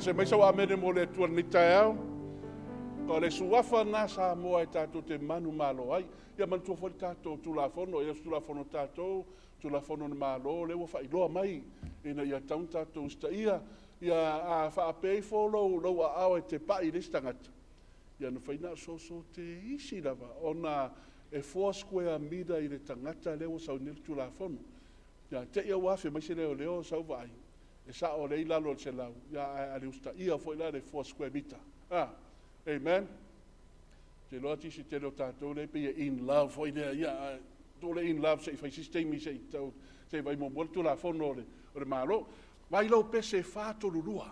Se mai sau amene mo le tua ni tau ko le suafa na sa mo ai tato te manu malo ai ia man tu fo tato tu la fono ia tu la fono tato tu la fono na malo le wo fa ilo mai ina ia tau tato sta ia a fa pe fo lo a au te pa i listangat ia no fa ina so te isi lava ona e four square meter i le tangata le wo sa ni tu la fono ia te ia wa fe mai se leo sa vai e sa o leila lo se lau ya ale usta ia foi la de 4 square meter amen te lo ti si te lo tato le pe in love foi de ya to le in love se fai sistemi se to se vai mo molto la fono le malo vai lo pe se fato lua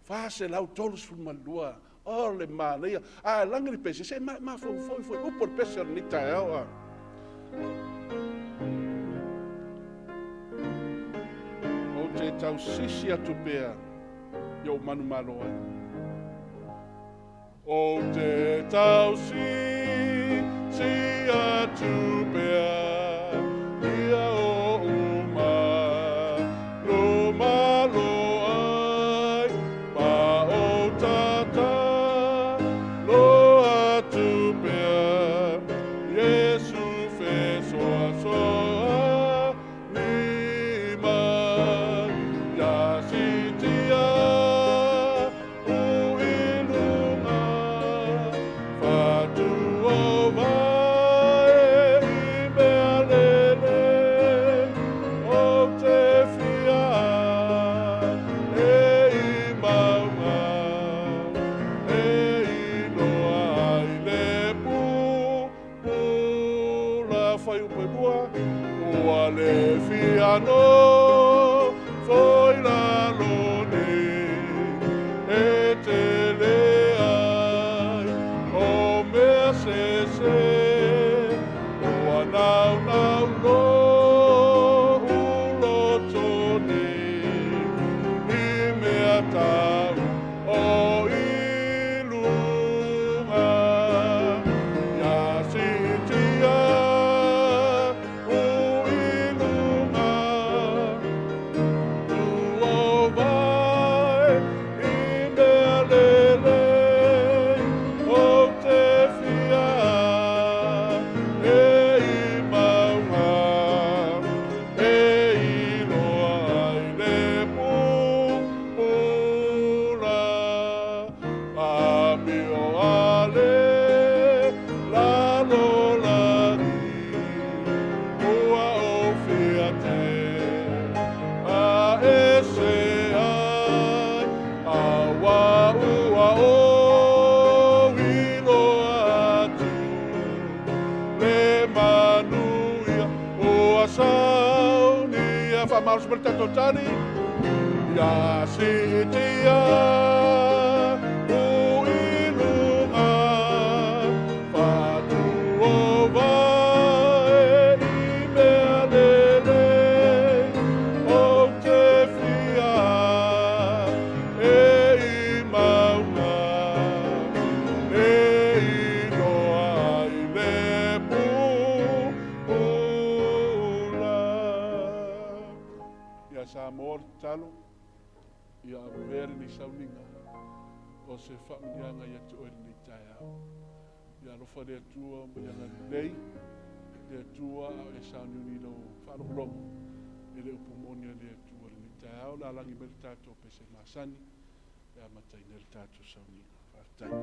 fa se lau tolos fu malua o le male langri pe se ma foi o por pe se ni ta te tau sisi atu pea yo manu malo ai. O te tau sisi atu pea ia o uma lo malo ai pa o tata lo atu pea Yesu fe soa soa ni mai no foi la lone e te le ai o me se o nau lo lo tone ni me atau o ilunga ya sitia Maus bertatotani ya sitia u ilunga fatu ova e imelele o te fia e imaunga e iloa i le sa mor talo ia ver ni sauninga o se familianga ia tu ni taia ia lo fa de tua ia na lei de tua e sa ni lo fa lo ele o pulmonia de tua ni taia la langi beltato pe se masani ia matai nel tato sauninga fa tai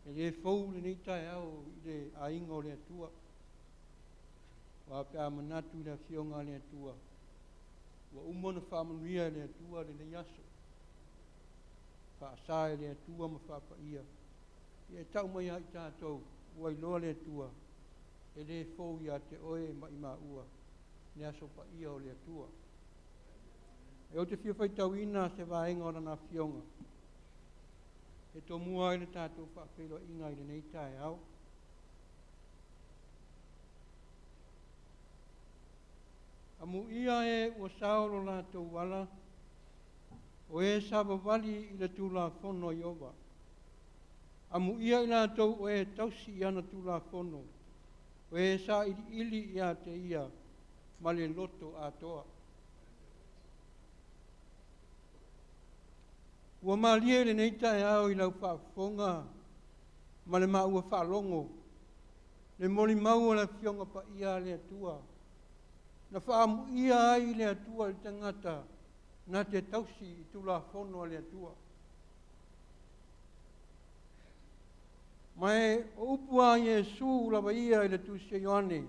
E le fou le nei tae au i le ainga o le atua. Wa pe a manatu le fionga le atua. Wa umona whamanuia le atua le nei aso. Whaasae le atua ma whaapaia. I e tau mai ai tātou, ua i loa le atua. E le fou ia te oe ma i ua. Ne aso pa ia o le atua. E o te whiawhai tau ina se vaenga o na fionga. E tō mua i le tātou whaapelo inga i le nei tae au. Amu ia e ua saolo la tau wala. O e saba wali i le tūla whono i owa. Amu ia i la tau o e tausi i ana tūla whono. O e sa ili i a te ia ma le loto a toa. Ua malia le nei tae au i lau whaafonga ma le maua whaalongo. Le moli maua le fionga pa ia le atua. Na whaamu ia ai le atua le tangata na te tausi i tula whono le atua. Mai o upua Iesu lawa ia i le tusia Ioane.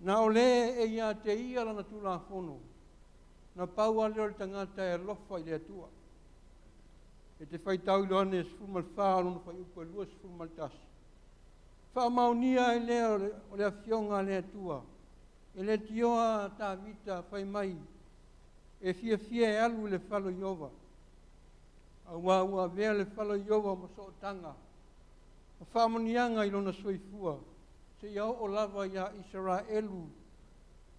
Na ole e ia te ia lana tula whono. Na paua leo le tangata e lofa i le atua. E te whai tau Ioane e sfumal whaalo na whai upa lua sfumal tasi. Whaamaunia e leo o le afionga le atua. E le tioa tā vita whai mai. E fia e alu le whalo iova. A ua vea le whalo iova ma so tanga. A whaamanianga i lona soifua. Se iau o lava ia Israelu.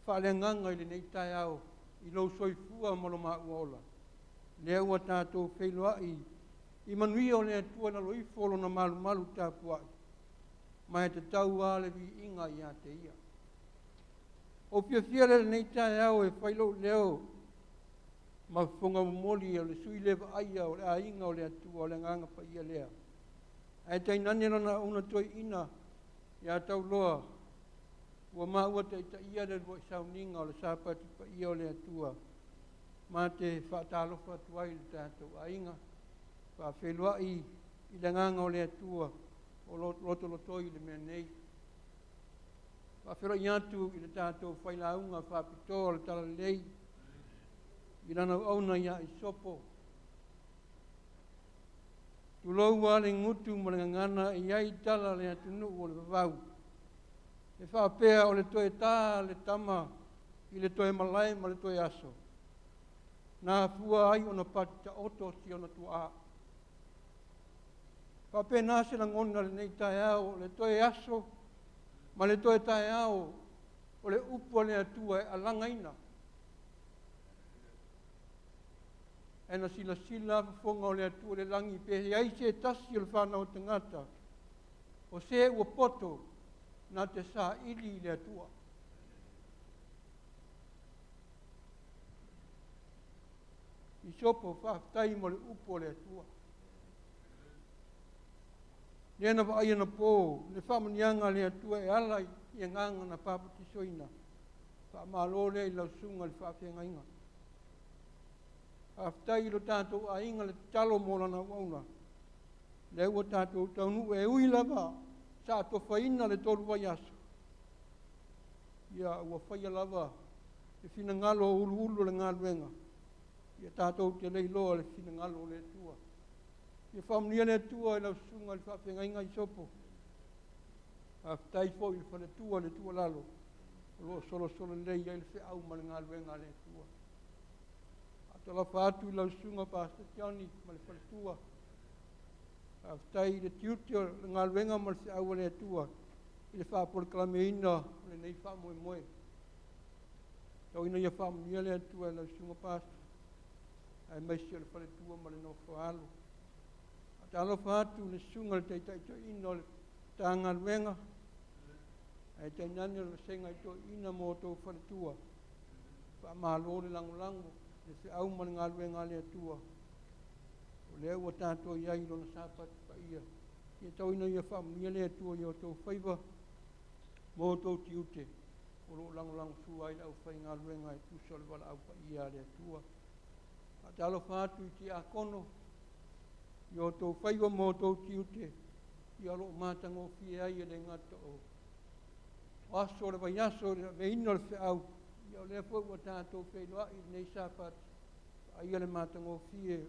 Whaaleanganga i le nei tai au. I lau soifua ma lo maa uola. Lea ua tātou whailoai. I manuia o le atua na loifolo na malu tāpuai. Mai te tau ale vi inga i a te ia. O pia le nei tae au e whailo leo ma whunga moli o le sui lewa aia o le a inga o le atua o le nganga pa ia lea. E tei nanera na una toi ina i a tau loa. Ua maua te ita ia le lua i sauninga o le sāpati pa ia o le atua. Ma te whaatalofa tuai le tātou a inga. Whaawheluai i le nganga o le atua o lotoi le mea nei. Whawhero i atu i le tātou whailaunga whapitoa le tala lei. I lana auna ia i sopo. Tulou wale ngutu ma le ngana i ai tala le atunu o le vavau. E whapea o le toe tā le tama i le toe malai ma le toe aso. Nā fua ai o na pati ta oto si o na tua a. Whapea nāse na ngona le nei tae au le toe aso ma le toe tae au o le upu le atua e alangaina. E na sila whafonga o le atua le langi pe ai se tasi o le whanau tangata. O se ua poto na te sa ili le atua. I sopo whaftai mo le upu le atua. Nena wa aia na pō, le whamanianga le atua e alai i nganga na pāpati soina. Whaamalo i lau sunga le whawhenga inga. Whaftai lo tātou a inga le talo mola na wauna. Le ua tātou taunu e ui lava, sa to whaina le tolu vai aso. Ia ua whaia lava, e whina ngalo ulu le ngaluenga. Ia tātou te leiloa le whina ngalo le tua. Ia whamnia le tua e lau sunga le whawhenga inga i sopo. Whaftai fo i le tua lalo. Lo solo lei ai le whiau ma le ngaluenga le tua. Atala whātu i lau sunga pāsta tiani ma le whale tua. Whaftai le tiutio le ngaluenga ma le whiau le tua. I le whapole kalameina le nei whamoe moe. Tau ina ia whamnia le tua e lau sunga pāsta. Ai maisi o le whale tua ma le no whaalo. Atala whātu le sunga le teitai to ino le tānga luenga. Ai te nani o le senga i to ina mo tō whale tua. Whamalo le lango. Le whiau ma le ngā luenga le tua. O lea ua tātou iai lona sāpati pa ia. Ia tau ina ia whamnia le tua i o tō whaiva. Mo tō tiute. O lo lango su ai lau whai ngā luenga e tuso le wala au pa ia le tua. Atalo whātu i ti a kono. I o tō whaiwa mō tō tiute. I alo mātango fia ai e le ngata o. O aso le vai aso le me ino le whiau. I o lea fwoi wa tātou whailua i nei sāpat. Ai le mātango fia.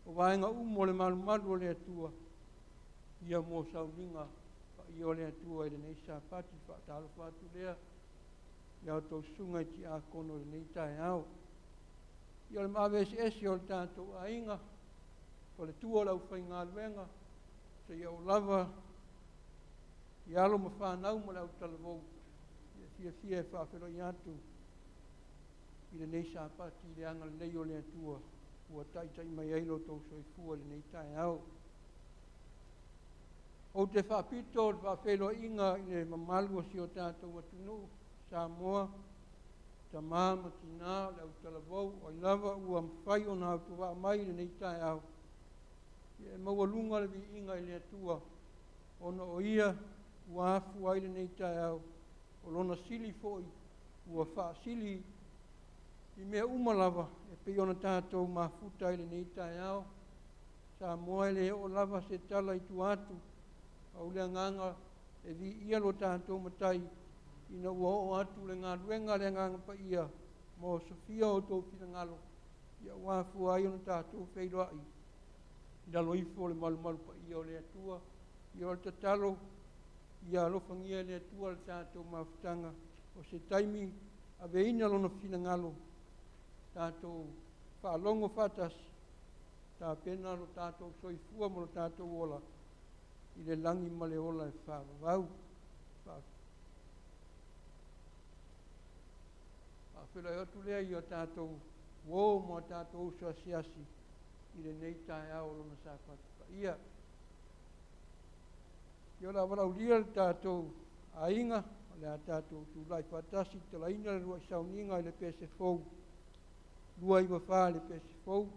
O vaenga umo le malu malu o le atua. Ia mō sauninga. I o le atua i le nei sāpati. Whaatalo whātu lea. I au tō sunga i ti a kono le nei tae au. I o le mawesi esi o le tātou a inga. O le tua lau whai ngā luenga. So i au lava. I alo ma whanau ma lau talavou. I fia e whawhero i atu. I le nei sāpati i le anga le nei o le atua. Ua taitai mai eilo tō soifua le nei tae au. O te whapito, le whawhero inga i le mamalu o si o tātou atunu. Samoa, Tamama, Tina, le au talavou, o i lava ua mwhai o nā tu wā mai le nei tae au. E maua lunga le vi inga i le atua, ona o ia ua afu ai le nei tae au, o lona sili foi, ua wha sili i mea umalava, e pe ona tātou mafuta i le nei tae au, Samoa le o lava se tala i tu atu, au le nganga e vi ia lo tātou matai, ina ua o atu le ngā luenga le nganga pa ia, mo Sofia o tō pina ngalo, ia wafu ai ona tātou whairoai, ina lo ifo le malu malu pa ia o le atua, ia o le tatalo, ia alofangia le atua le tātou mawhitanga, o se taimi a veina lona pina ngalo, tātou whaalongo whatas, tā pena lo tātou soifua mo lo tātou ola, i le langi ma le ola e whaavavau, Whila e atu lea i o tātou wō mo tātou usua siasi i le nei tae au lona sāpatu pa ia. I o la warau lia le tātou a inga, le a tātou tūlai whatasi te la ina le rua i sauninga i le pese fau. Rua i wawha le pese fau.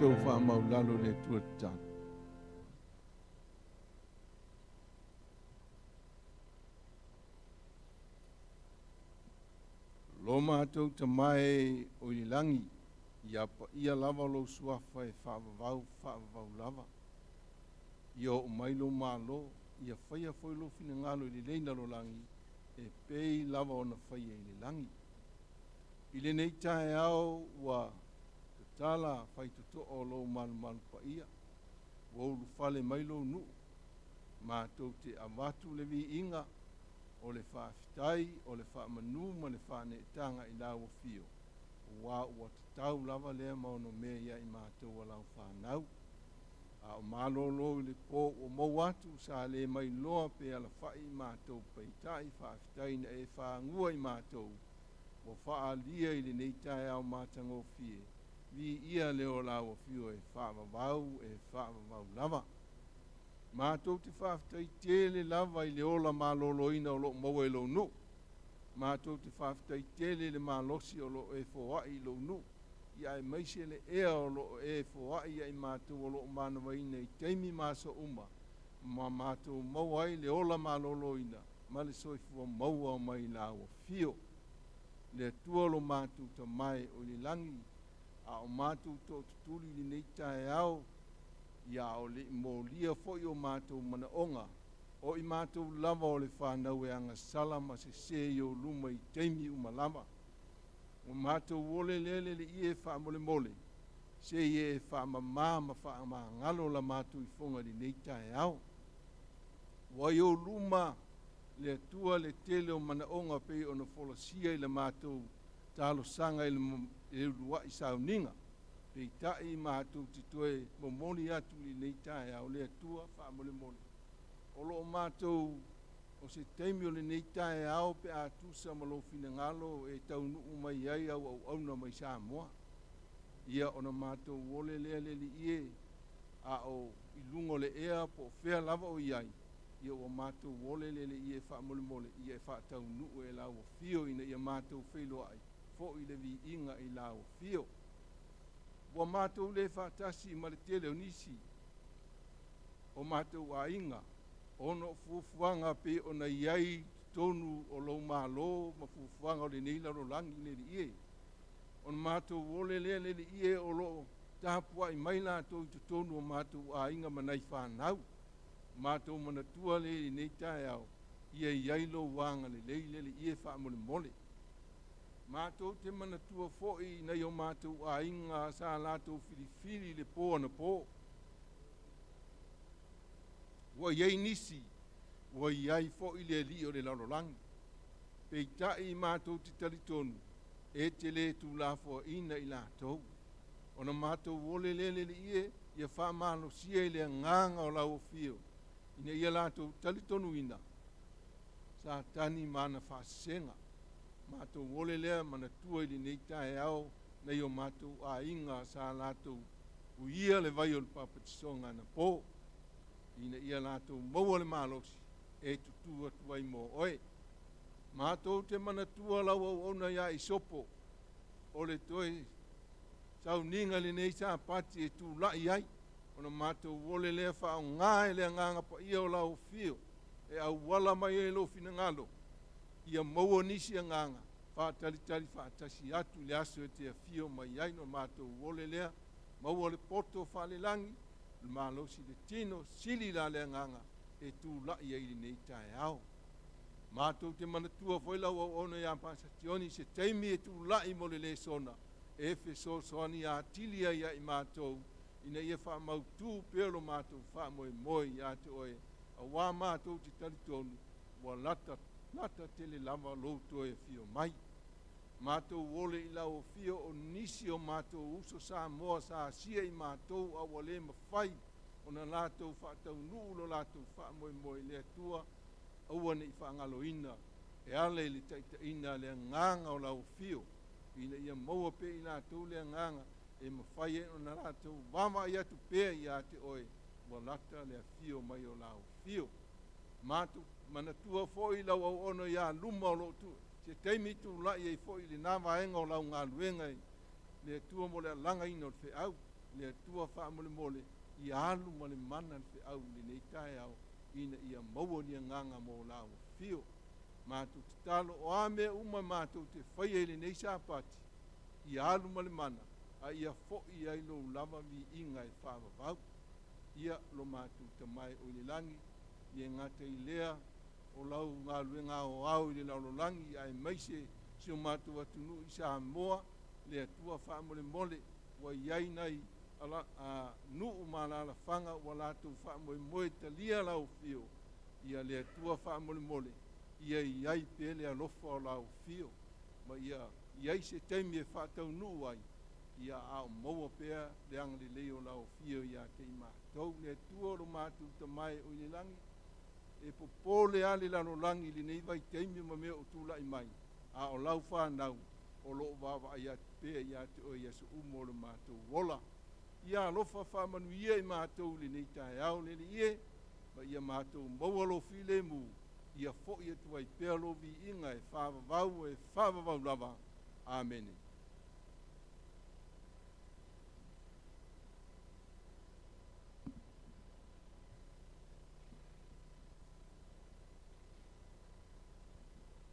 mātou whaamaulalo le tuatana. Lo mātou ta mai o i langi, ia lava lo suafa e whaavavau lava. Ia o mailo mālo, ia whaia foi lo fina ngalo i le leina lo langi, e pei lava o na whaia i le langi. I le nei tae au wa te tala whai tuto o lo malu pa ia, wa ulu fale mailo nu, mātou te avatu le vi inga, o le whaafitai, o le whaamanu, ma le whaanetanga i lau o fio. Wa ua te tau lava lea maono mea ia i mātou wa lau whanau. A o malolo i le pō o mau atu sa le mai loa pe ala whai i mātou peitai, whaafitai na e whaangua i mātou. Wa whaalia i le neitai au mātango fie. Vi ia leo lau o fio e whaavavau lava. Mātou te whaafitai tele lava i le ola malolo ina o lo maua i lo nu. Mātou te whaafitai tele le malosi o lo e fōa i lo nu. Ia e maise le ea o lo e fōa i ai mātou o lo manawa ina i teimi māsa uma. Ma mātou maua i le ola malolo ina. Ma le soifua maua o mai la o fio. Le tua lo mātou ta mai o le langi. A o mātou tō tutuli li neitai au. Ia o le mo lia foi o mātou manaonga. O i mātou lava o le whanau e anga salama se se i o luma i teimi umalama. O mātou wole lele le ie wha mole mole. Se ie wha mamama wha ngalo la mātou i fonga li neita e au. Wai o luma le atua le tele o manaonga pe o na folasia i la mātou talo sanga i le lua i sauninga. Pe tai mātou titoe momoli atu li neita e au le atua wha mole mole. O lo mātou o se teimi o le neita e au pe atusa malo fina ngalo e tau nuu mai ai au na mai Samoa. Ia o na mātou wole lea le li ie a o ilungo le ea po fea lava o iai. Ia o mātou wole le ie wha mole mole ia e wha tau nuu e lau o fio ina ia mātou whailo ai. Fo i le vi inga i lau o fio. Wa mātou le wha tasi ma le tele o nisi. O mātou a inga. Ono fufuanga pe ona iai tonu o lo malo ma fufuanga o le neila ro langi le ie. On mātou wole le ie o lo tapua i maila to i tonu o mātou a inga manai whanau. Mātou manatua le neita e au. Ia iai lo wanga le le ie wha mole mole. Mātou te manatua foi nei o mātou a inga sa lātou filifili le pō ana pō. Wa iai nisi, wa iai fo i le li o le laurolangi. Pei tai mātou te talitonu, e te le tu la fo ina i lātou. Ona mātou wole le ie, ia wha malo sia i le nganga o lau o fio. Ina ia lātou talitonu ina. Sa tani mana wha senga. Mātou wole lea mana tua i le neita e au, nei o mātou a inga sa lātou uia le vai o le papatisonga na pō. Ina ia lātou maua le mālosi, e tutua tuai mō oe. Mātou te manatua lau au ona ia i sopo, o le toi sau ninga le nei sa pati e tu lai ai. Ona mātou wole lea whao ngāe lea nganga pa ia o lau fio, e au wala mai e lo fina ngalo. Ia maua nisi a nganga, whaatalitali whaatasi atu le aso e te a fio mai ai no mātou wole lea, maua le poto whale langi, le malosi le tino sili la le nganga e tu lai ai nei tae au. Mātou te manatua foi lau au ona ia pasationi se teimi e tu lai mo le sona e fe so soani a tilia ia i mātou ina ia wha mautu pelo mātou wha moe moe ia te oe a wā mātou te talitonu wa lata tele lava louto e fio mai. Mātou wole i lau o fio o nisi o mātou uso sa moa sa sia i mātou a wale mawhai o na lātou whaatau nuu lo lātou wha moe moe lea tua auane i whaangalo ina e ale li taita ina lea nganga o lau fio ina ia maua pe i lātou lea nganga e mawhai e o na lātou wama i atu pēa i ate oe wa lata lea fio mai o lau fio. Mātou manatua fo i lau au ono ia luma o lo tu se teimi tu lai e foi le nava enga o lau ngā luenga le tua mo le langa ino le au le atua wha mole mole, I alu ma le mana le fe au le nei tae au, ina ia maua ni nganga mo la o fio. Mātou te talo o ame uma mātou te whaia le nei sāpati, I alu ma le mana, a ia fo I ai lo lava vi inga e whāwawau. Ia lo mātou te mai o le langi, I ngata I lea, o lau ngā luenga o au I le laulolangi, ai maise si o mātou atunu I Samoa, le atua wha mole mole, wa iai nei, ala nuu malala fanga wa lātou wha moe talia lau fio, ia le atua wha mole mole, ia iai pele alofa o lau fio, ma iai se teimi e whātau nuu ai, ia a o maua pēr le ang le leo lau fio ia te I mātou, le atua lo mātou ta mai o le langi, e popole ale lano langi le nei vai teimi ma mea o tula I mai, a o lau whanau, o loo wawa ia te pēr ia te o ia se umo le mātou wola, ia alofa whamanu ia I mātou le nei tae au le ie, ma ia mātou maua lo file mu, ia fo ia tuai pēr lo vi inga e whāwavau lava, Amen.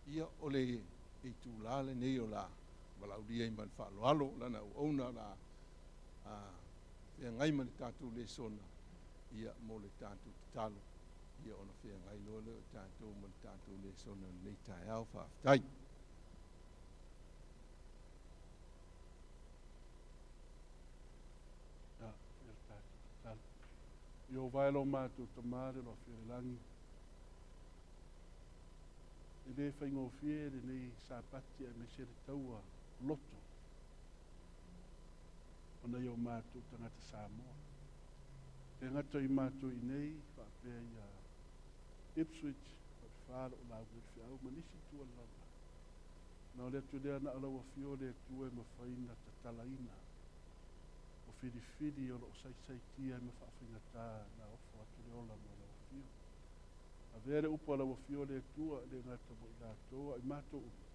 Ia ole e tu lale nei o la walau dia I man whaaloalo lana o ona la whea ngai mani tātou le sona ia mo le tātou te talo ia ona whea ngai loa leo tātou mani tātou le sona nei tae au whaaftai. Yo vaelo mātou tamare lo whire langi. E le whaingo whiere nei sāpati a me sere taua loto. Ona yo mātou tangata Samoa. Te ngata I mātou I nei, whapea I a Ipswich, whare o lau gwe whiau, manisi tua lava. Nā lea tu lea na alawa whio lea tue ma whaina ta talaina. O whiri o lo sai tia ma whawhinga tā na ofo atu le ola mo lau whio. A vere upo alawa whio lea tua le ngata mo I lātoa, I mātou upo.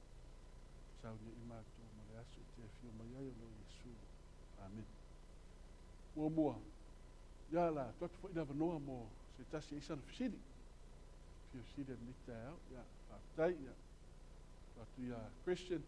Saune I mātou ma le aso te whio mai ai o no Yesu. Amen. Mua. Ia la, toatu fo ina vanoa mo se tasi eisana fisiri. Fio siri ni te au, ia, whaatai, ia. Toatu ia Christian.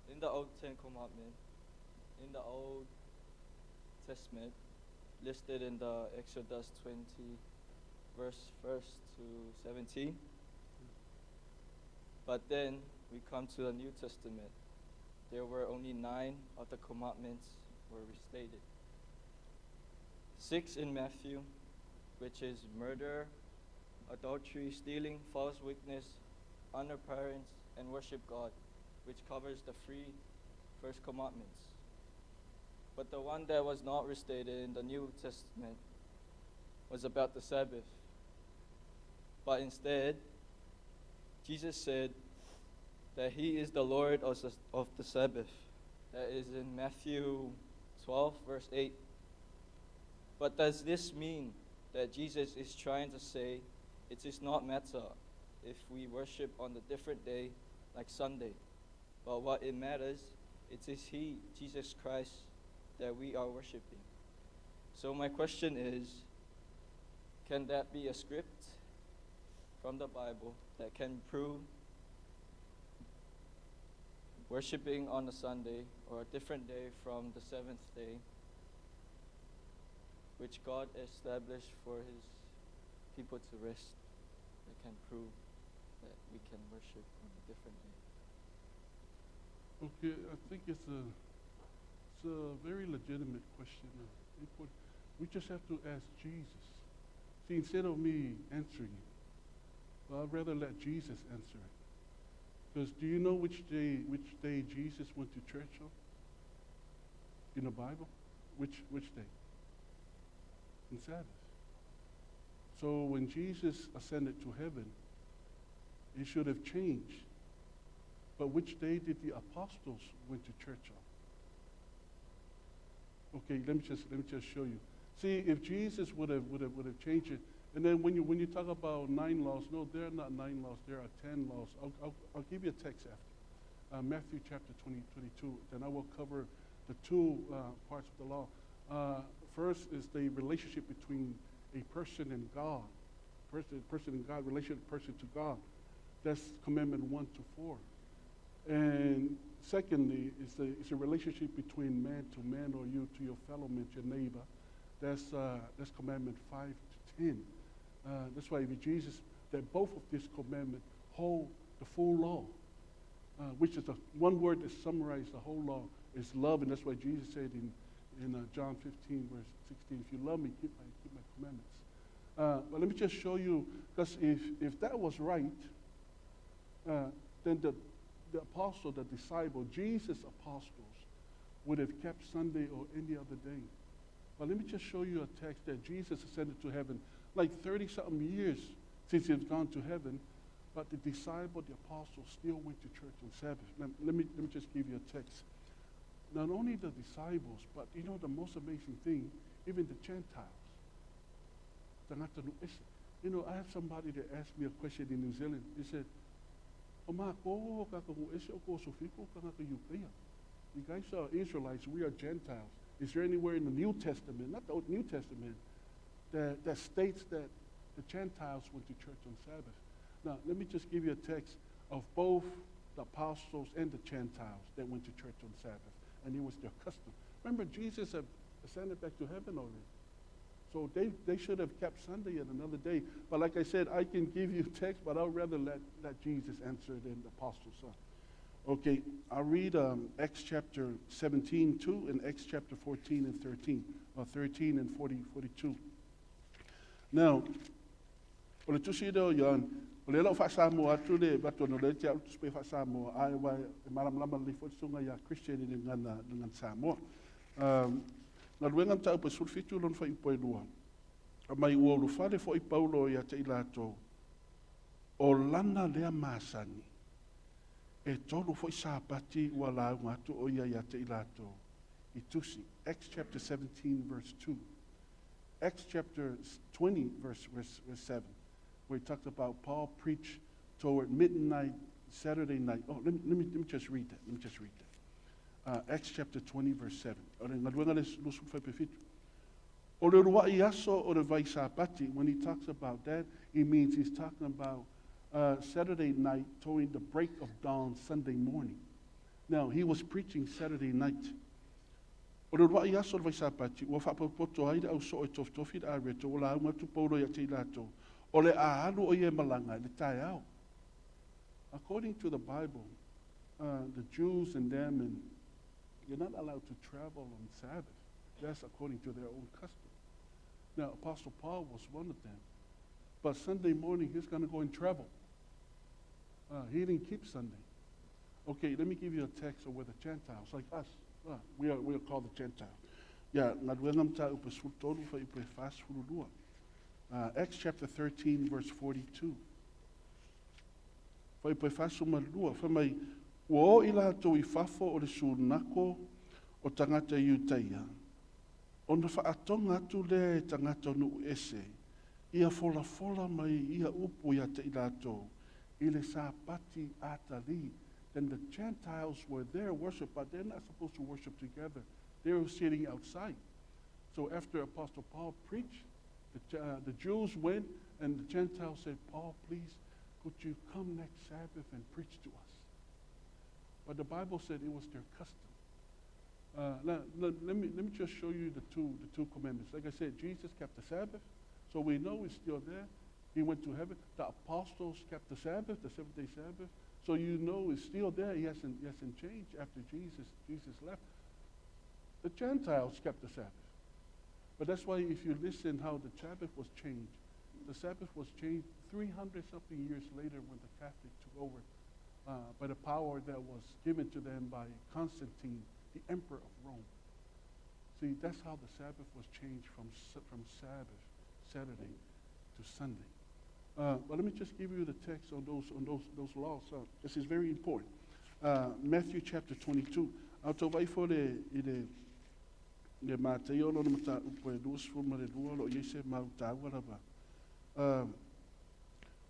In the Old Ten Commandments, in the Old Testament, listed in the Exodus 20, verse 1st to 17. But then we come to the New Testament. There were only 9 of the commandments were restated. 6 in Matthew, which is murder, adultery, stealing, false witness, honor parents, and worship God, which covers the 3 first commandments. But the one that was not restated in the New Testament was about the Sabbath. But instead, Jesus said that He is the Lord of the Sabbath. That is in Matthew 12, verse 8. But does this mean that Jesus is trying to say it is not matter if we worship on a different day like Sunday? But what it matters, it is He, Jesus Christ, that we are worshiping. So my question is, can that be a script from the Bible that can prove worshiping on a Sunday or a different day from the 7th day, which God established for His people to rest, that can prove that we can worship on a different day? Okay, I think it's a very legitimate question. We just have to ask Jesus. See, instead of me answering it, well, I'd rather let Jesus answer it. Because do you know which day Jesus went to church on? In the Bible? Which day? In Sabbath. So when Jesus ascended to heaven, it should have changed But which day did the apostles went to church on? Okay, let me just show you. See, if Jesus would have changed it, and then when you talk about 9 laws, no, there are not 9 laws. There are 10 laws. I'll give you a text after Matthew chapter 22. Then I will cover the 2 parts of the law. First is the relationship between a person and God, person and God, relationship person to God. That's commandment 1 to 4. And secondly, it's a relationship between man to man, or you to your fellow man, your neighbor. That's commandment 5 to 10. That's why with Jesus, that both of these commandments hold the full law, which is one word that summarizes the whole law is love, and that's why Jesus said in John 15 verse 16, if you love me, keep my commandments. But let me just show you, because if that was right, then the apostle, the disciple, Jesus' apostles would have kept Sunday or any other day. But let me just show you a text that Jesus ascended to heaven, like 30-something years since he's gone to heaven, but the disciple, the apostle, still went to church on Sabbath. Let me just give you a text. Not only the disciples, but you know the most amazing thing, even the Gentiles. You know, I have somebody that asked me a question in New Zealand. He said, you guys are Israelites, we are Gentiles. Is there anywhere in the New Testament, not the New Testament, that states that the Gentiles went to church on Sabbath? Now, let me just give you a text of both the apostles and the Gentiles that went to church on Sabbath, and it was their custom. Remember, Jesus had ascended back to heaven already. So they should have kept Sunday at another day. But like I said, I can give you text, but I'd rather let Jesus answer than the apostles. Okay, I'll read Acts chapter 17, 2, and Acts chapter 14 and 13, or 13 and 42. Now, ole tusido yon, ole lo fa Samoa atu bato no le tia utu fa Samoa ai wa malam le fo sunga ya Christian dengan Samoa. Na luenga tau pa sulfitu lon fa ipo lua. Mai ua lu fale fo i Paulo ya te ilato. O lana lea masani. E tolu fo i sapati ua la ngatu o ya te ilato. Itusi. Acts chapter 17 verse 2. Acts chapter 20 verse 7. Where he talked about Paul preached toward midnight Saturday night. Oh, let me just read that. Let me just read that. Acts chapter 20, verse 7. When he talks about that, it means he's talking about Saturday night toward the break of dawn Sunday morning. Now, he was preaching Saturday night. According to the Bible, the Jews and them, and you're not allowed to travel on Sabbath. That's according to their own custom. Now, Apostle Paul was one of them. But Sunday morning, he's going to go and travel. He didn't keep Sunday. Okay, let me give you a text of where the Gentiles, like us, we are called the Gentiles. Yeah, Acts chapter 13, verse 42. Wo ila to I fafo o le sunako o tangata iutaia. O na whaatonga tu le tangata nu ese. Ia fola mai ia upu ia te ilato. Ile sa pati atali. Then the Gentiles were there worship, but they're not supposed to worship together. They were sitting outside. So after Apostle Paul preached, the Jews went and the Gentiles said, Paul, please, could you come next Sabbath and preach to us? But the Bible said it was their custom. Let me just show you the two commandments. Like I said, Jesus kept the Sabbath, so we know he's still there. He went to heaven. The apostles kept the Sabbath, the seventh-day Sabbath, so you know he's still there. He hasn't changed after Jesus left. The Gentiles kept the Sabbath. But that's why if you listen how the Sabbath was changed, the Sabbath was changed 300-something years later when the Catholics took over by the power that was given to them by Constantine, the emperor of Rome. See, that's how the Sabbath was changed from Sabbath, Saturday, to Sunday. But let me just give you the text on those laws. This is very important. Matthew chapter 22. Au tau vai fo le mātei o lona mata upo e duas fuma le dua lo iese mautaua lava.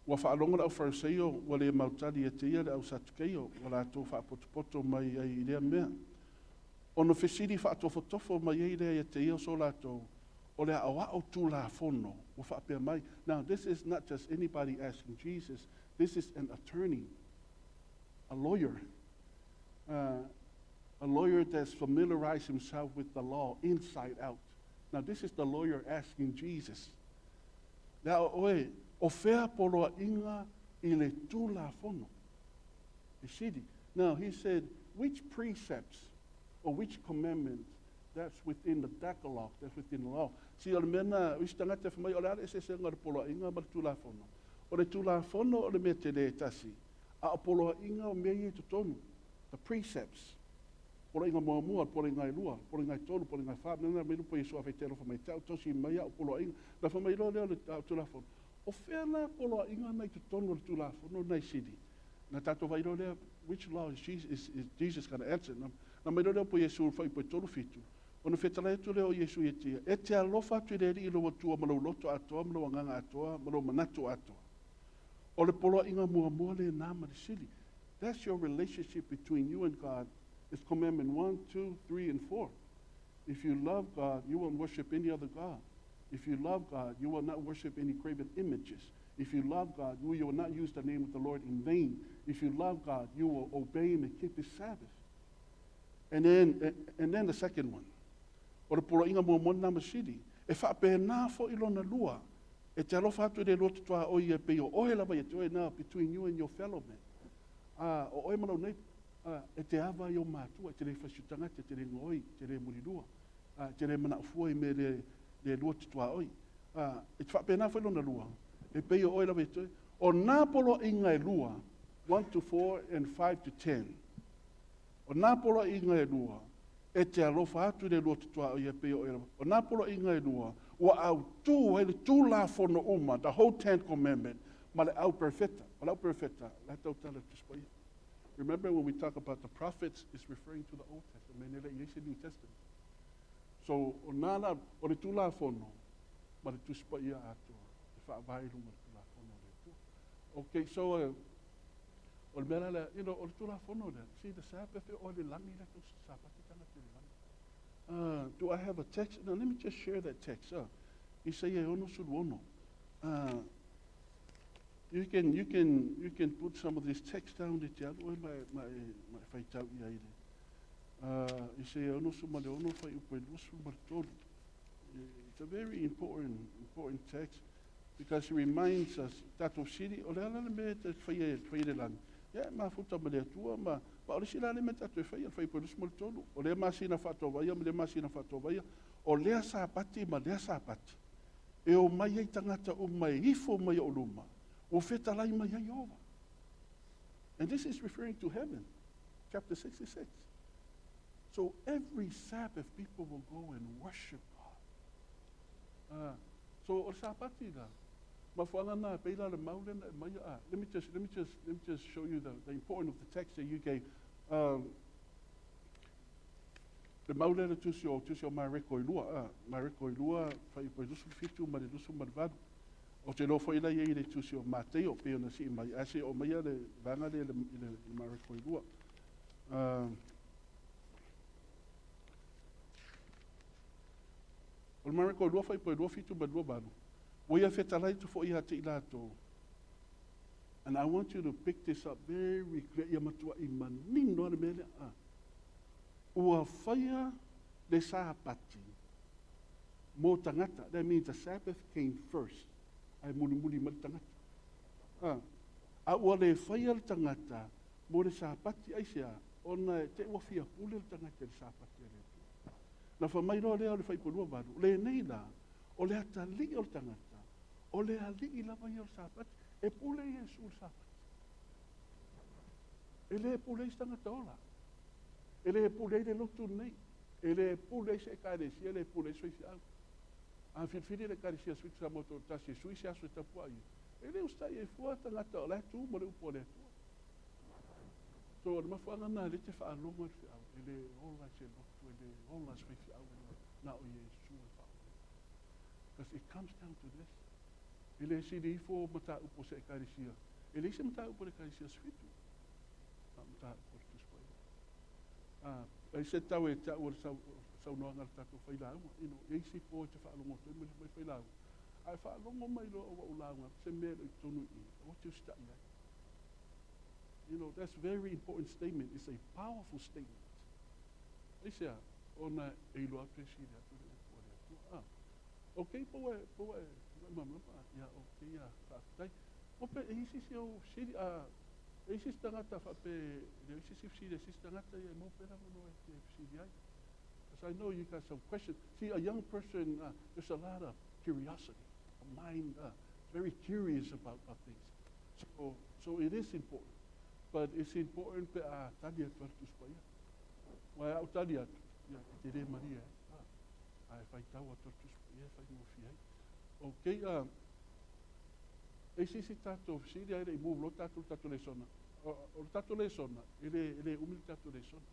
Ua whaalonga au Fariseo wa le mautali e teia le au satukeio wa la tō whaapotopoto mai ai i lea mea. Ono fesiri whaatofotofo mai ai lea e teia so la tō o le awa o tū la fono wa whaapea mai. Now this is not just anybody asking Jesus. This is an attorney, a lawyer that's familiarized himself with the law inside out. Now this is the lawyer asking Jesus. Now, o fea poloa inga I le tūla fono. You see? Now he said, which precepts or which commandments that's within the Decalogue, that's within the law. Si o le mena, uistanga te whamai, o le ale se ngā le poloa inga ma le tūla fono. O le tūla fono o le mea te le tasi. A o poloa inga o mea I to tonu. The precepts. Poloa inga mua mua, poloa inga lua, poloa inga tonu, poloa inga wha. Nana me lupo Yesua whai tero whamai tau, tosi mai o poloa inga. Na whamai lo leo le tūla fono. O whena poloa inga nei te tonu le tūla fono nei sidi. Na tato vai lo leo, which law is Jesus going to answer? Na mai lo leo po Yesu whai po tonu fitu. Ono whetala tu leo Yesu e tia. E te alofa tu le ri ilo tua malo loto atoa, malo nganga atoa, malo manato atoa. O le poloa inga mua mua le nama le sili. That's your relationship between you and God. It's commandment 1, 2, 3, and 4. If you love God, you won't worship any other God. If you love God, you will not worship any graven images. If you love God, you will not use the name of the Lord in vain. If you love God, you will obey Him and keep His Sabbath. And then the second one. O le polo inga mua mona masidi. E whaapena fo ilona lua. E te alofa atu le loto toa oi e peo. Ohe lava e te oe now between you and your fellow man. O oe manau nei. E te awa I o mātua. E te le whasutanga, te le ngoi, te le murirua. Te le mana ufua I me le loto toa oi. E te whaapena fo ilona lua. E peo oe lava e te oe. O nā polo inga e lua. 1 to 4 and 5 to 10. O nā polo inga e lua. E te alofa atu le loto toa o ia peo e rawa. O nā polo inga e lua, ua au tū, hele tū la fono uma, the whole 10th commandment, ma le au perfecta. O le au perfecta, la tau tala tuspa ia. Remember when we talk about the prophets, it's referring to the Old Testament, mene le Yesi New Testament. So, o nā la, o le tū la fono, ma le tuspa ia atua. E whaavairu ma le tū la fono le tua. Okay, so, o le mera le, o le tū la fono le, see the Sabbath, o le langi le tū Sabbath. Do I have a text? Now let me just share that text. Isaiah ono suluono. You can put some of this text down the chat. Well, my fight out here. Isaiah ono sumale ono fai upo lusu. It's a very important text because it reminds us that of city o le ala me te fai le lang. Yeah, ma futa me le tua ma pa o sila le meta tu fai po lusu tolu. O le masina fato vai, le masina fato vai. O le sa pati ma le sa pati. E o mai ai tangata o mai ifo mai o luma. O feta lai mai ai ova. And this is referring to heaven, chapter 66. So every Sabbath people will go and worship God. So o sa pati da. Let me just show you the importance of the text that you gave. The maulera tusio mareko ilua fai po lusu fitu ma lusu marvado. O te lo foi la ye le tusio Mateo pe ona si mai ase o mai le vanga le mareko ilua. O mareko ilua fai po ilua fitu ma lua bano. And I want you to pick this up very clear. Ua whaia le sāpati. Mō tangata. That means the Sabbath came first. Ai muli mali tangata. A ua le whaia le tangata. Mō le sāpati aisia. Ona te ua whia pule le tangata le sāpati. Na whamai roa lea o le whaipolua varu. Le nei la. O le ata li o le tangata. O le ali I lava I o sapati, e pule Yesu o sapati. E le pule I tangata ola. E le pule I le lotu nei. E le pule I se karesia, le pule I soisi au. A whiwhiri le karesia suiti sa moto tasi, suisi aso tapua I. E le ustai e fua tangata ola, tu mo le upo le tua. So le mafuanga na le te whaalonga te au, ele ola se lotu, ele ola se whi au na o Yesu e whao. Because it comes down to this. Ele si di fo mata upo se ekarisia. Ele se mata upo le ekarisia switu. Mata upo le tuspai. Ai se tau e tau sau noa ngar tato whailaunga. Ino, eisi fo te whaalonga te mai whailaunga. Ai whaalonga mai lo o ulaunga, se mea i tonu i. O te ustai ai. You know, that's a very important statement. It's a powerful statement. I say, ona ilo apesi le atu le upo le atu. Okay, poe, mama, ya, okay, ya, whaakutai. Ope, eisi se o siri, eisi tangata whape, eisi se siri, eisi tangata ia mo pera mono e te siri ai. Because I know you got some questions. See, a young person, there's a lot of curiosity. A mind very curious about things. So it is important. But it's important pe a tadia tuartus pa ia. Wai au tadia, ia, te re Maria. Ai whai tau a tuartus pa ia, whai mo fiai. Okay, eisi si tato, siri aere I move lo tato le sona. O tato le sona, ele umil tato le sona.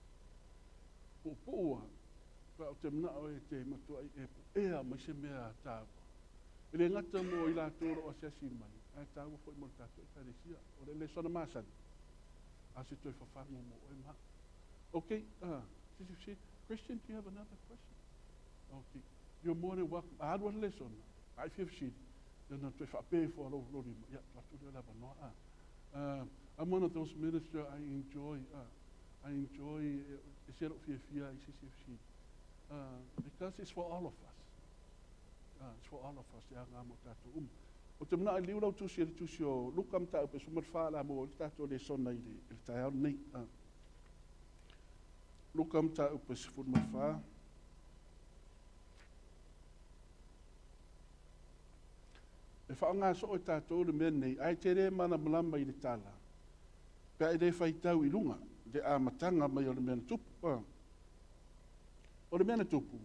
Po poa, pa o te mna o e te matua e ea mai se mea tāua. Ele ngata mo I la tōro o sesi mai. Ai tāua fo I mo tato e karesia. O le sona masani. Asi toi whawhango mo e maha. Okay, Christian, do you have another question? Okay, you're more than welcome. I had one lesson. I feel shit. Then I pay for a lot of yeah, I'm one of those ministers I enjoy because it's for all of us. It's for all of us. Yeah, ngamo tato o te mna I liurau tusi o lukam tau pe sumar whaala mo tato le sona I le tai au nei. Lukam tau pe sumar whaa. E whaonga so o tato le mea nei, ai te re mana malama I le tala. Pea I le whai tau I lunga, de a matanga mai o le mea tupu. O le mea tupu.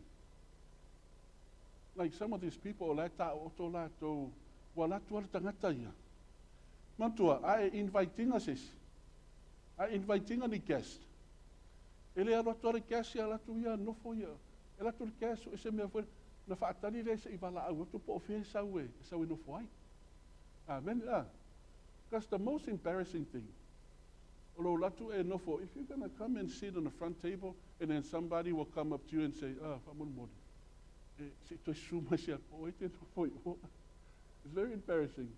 Like some of these people, la ta o to la to wala tua le tangata ia. Mantua, ai inviting us is. Ai inviting a ni guest. Ele alo tua le guest ia la tu ia no fo ia. Ela tu le guest o se mea foi na whaatari le se I wala au. Tu po fe sau no fo ai. Amen. Because the most embarrassing thing, although latu e no fo, if you're going to come and sit on the front table and then somebody will come up to you and say, whamon mori. Se toi suma se po e te no fo i. It's very embarrassing.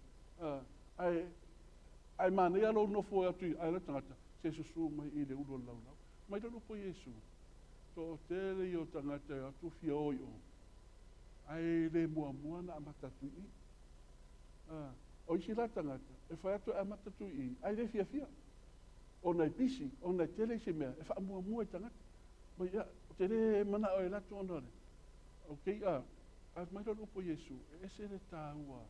I mane alo no fo atu ai la tangata se susu mai I le ulo lau. Mai tano po Yesu. To tele I o tangata atu fia o I o. Ai le mua na amatatu I. O isi la tangata. E whai atu amatatu I. Ai le fia. O nei pisi. O nei tele se mea. E wha mua tangata. Mai ia. Te re mana o e latu onore. Okay, mai tano po Yesu. E se le tāua.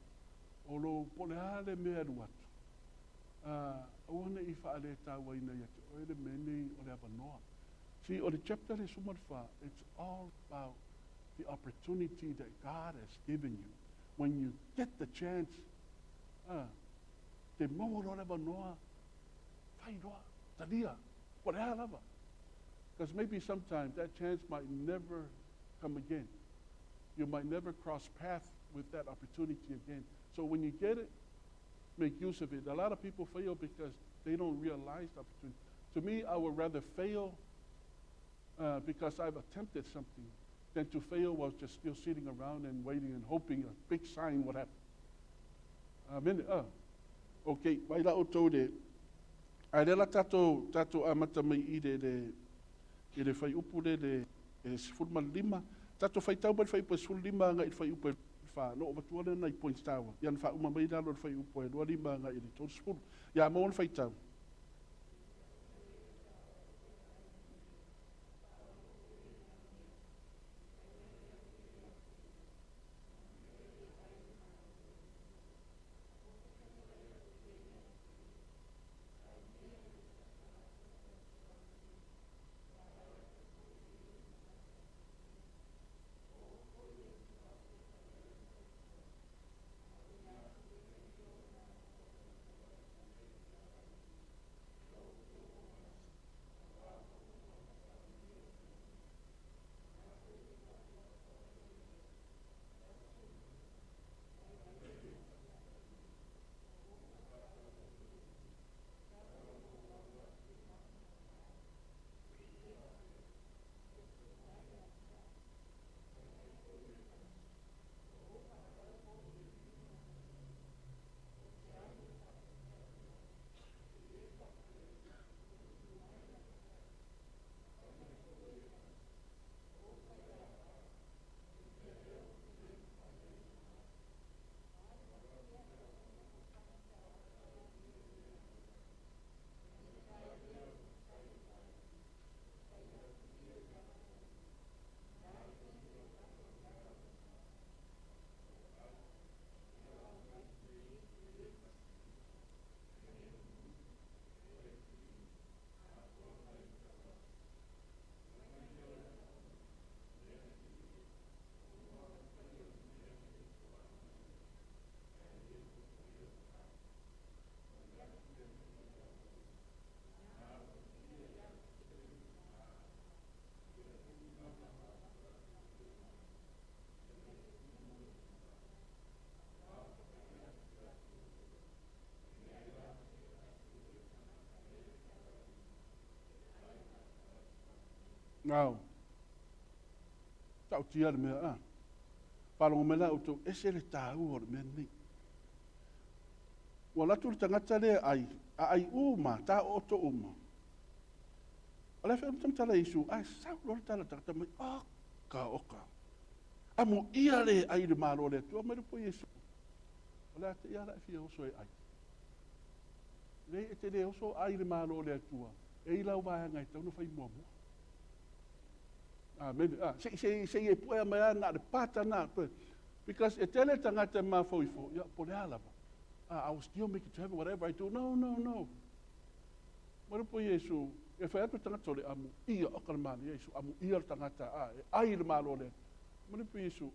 O lo poleale mea ruatu. Oana I whaale tāua ina iatu. O ele mene o le avanoa. See, o le chapter le sumarwha, it's all about the opportunity that God has given you. When you get the chance, te mau o le avanoa, whai roa, talia, poleale lava. Because maybe sometimes that chance might never come again. You might never cross paths with that opportunity again. So when you get it, make use of it. A lot of people fail because they don't realize the opportunity. To me, I would rather fail because I've attempted something than to fail while just still sitting around and waiting and hoping a big sign would happen. Amen. Okay, vai la o tau de. Ai rela tato amata mai I le whai upu le sifurma lima. Tato whai tau mai whai pa sifur lima nga I whai upu wha no o matuana na I points tawa. Ian wha uma mai lalo whai upu e lua lima nga I le tau sifur. Ia maon whai tau. Ngau. Tau tia le mea a. Palongo mela o tau ese le tāu o le mea nei. Ua latu le tangata le ai. A ai uma, tā oto uma. Ala whea mtamtala Isu, ai sau lor tala tangata mai, oka. Amo ia le ai le malo le tua, mai rupo Yesu. Ala te ia rai fia oso e ai. Le e te le oso ai le malo le tua. E ilau vai ngai tau no fai mua mua. Se e poe mai ana le pata na. Because e tele tangata ma foifo, ya po le alava. I will still make it to heaven, whatever I do. No. Mai rupo Yesu, e whai atu tangata le amu ia o kalamani Yesu, amu ia le tangata ai le malo le. Mai rupo Yesu,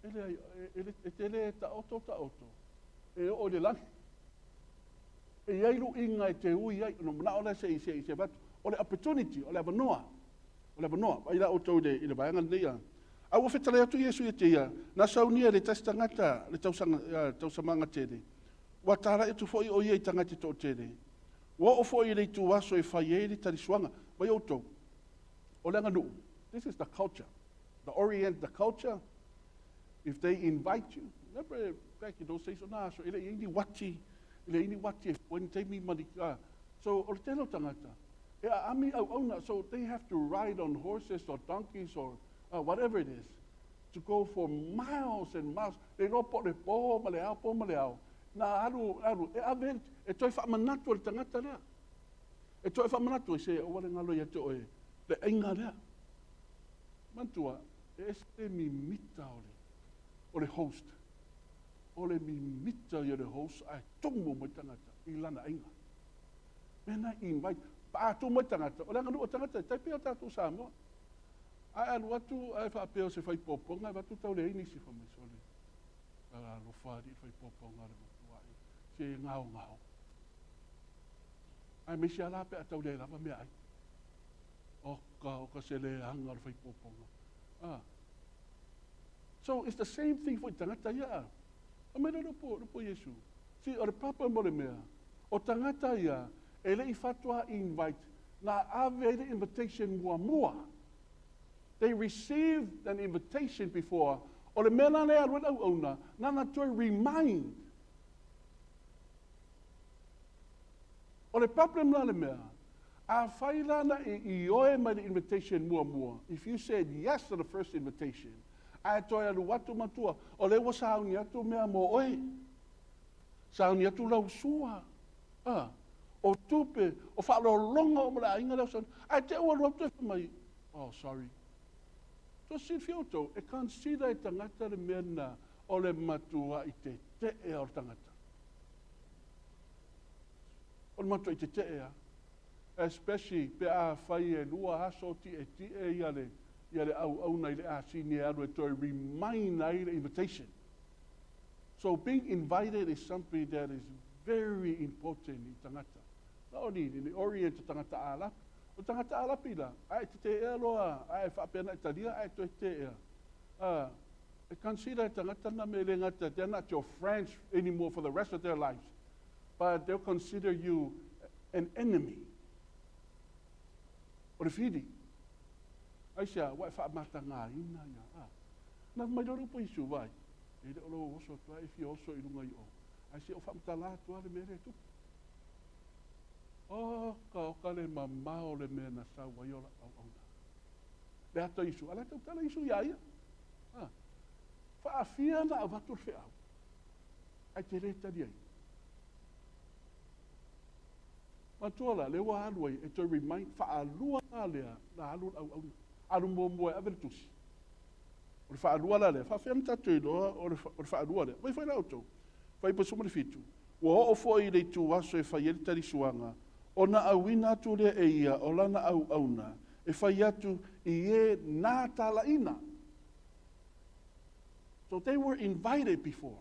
e tele ta oto. E o le langi. E iailu inga e te ui ai, no mana ole se batu. O le opportunity, o le avanoa. Ai la o tau i le vaianga nei a. A ua whetale atu Yesu e te ia, na saunia le tasi tangata, le tausamanga tere. Wa tara e tu foi o ia i tangata to tere. Wa o foi le tu waso e whai e le tariswanga. Mai o tau. O le nganu. This is the culture. The Orient, the culture. If they invite you, remember back in those days, so ele ini wati, when they me money. So o telo tangata. Ami au ona, so they have to ride on horses or donkeys or whatever it is, to go for miles and miles. They don't put the po maleao. Na alu, e aven, e toi wha manatu o le tangata rea. E toi wha manatu e se, o wale ngalo ia te oe, le inga rea. Mantua, e este mi mita o le host. O le mi mita i le host, ai tongu mo tangata, i lana inga. Mena invite, pa tu mo tangata, o le ngalo o tangata, tai pia tatu Samoa. Ai anu atu, ai wha peo se whai poponga, ai watu tau le ini si whamai sole. Ala lo whari whai poponga le matuai, se ngao. Ai me se ala pe atau le lava mea ai. Oka se le hanga le whai poponga. So it's the same thing for tangata ia. O mena lupo Yesu. Si o le papa mo le mea, o tangata ia, e le I fatua invite, na ave le invitation mua. They received an invitation before. O le mena le alu au ona, nana toi remind. O le problem la le mea, a whailana I oe mai the invitation mua. If you said yes to the first invitation, a toi alu watu matua, o le wa sauni atu mea mo oe. Sauni atu lau sua. O tupe, o whaalo longa o mara inga lau sauni. A te ua luatu e mai. Oh, sorry. So si fioto, e consider e tangata le mena o le matua I te e o tangata. O le matua I te ea. Especially pe a whai e lua aso ti e ia le au nei le a sini alu e toi remind nei the invitation. So being invited is something that is very important I tangata. Not only in the Orient tangata alap, o tangata alapila, ai te ea loa, ai whapena italia, ai toi te ea. Consider tangata na me le ngata, they're not your friends anymore for the rest of their lives, but they'll consider you an enemy. O le whiri. Ai sea, wai whaamata ngā ina ia. Na mai loro po Isu vai. E le olo oso tua, e fi oso I runga I o. Ai sea, o whaamata la tua le mere tupu. Ka le mamao le mea na sa waiola au auna. Le ato Isu, ala tau tala Isu ia. Whaafia na a watur wheau. Ai te reta di ai. Matuala, le wa aluai, e toi remind, whaalua na lea, na alu au auna. Alu mo e avere tusi. O le whaalua la lea, whaafia na tatu iloa, o le whaalua lea. Mai whai na auto. Whai pa sumari fitu. Ua o fo I le tu waso e whai eri tari suanga. O na awina atu lea e ia, o lana au auna. E whai atu I e nā tala ina. So they were invited before.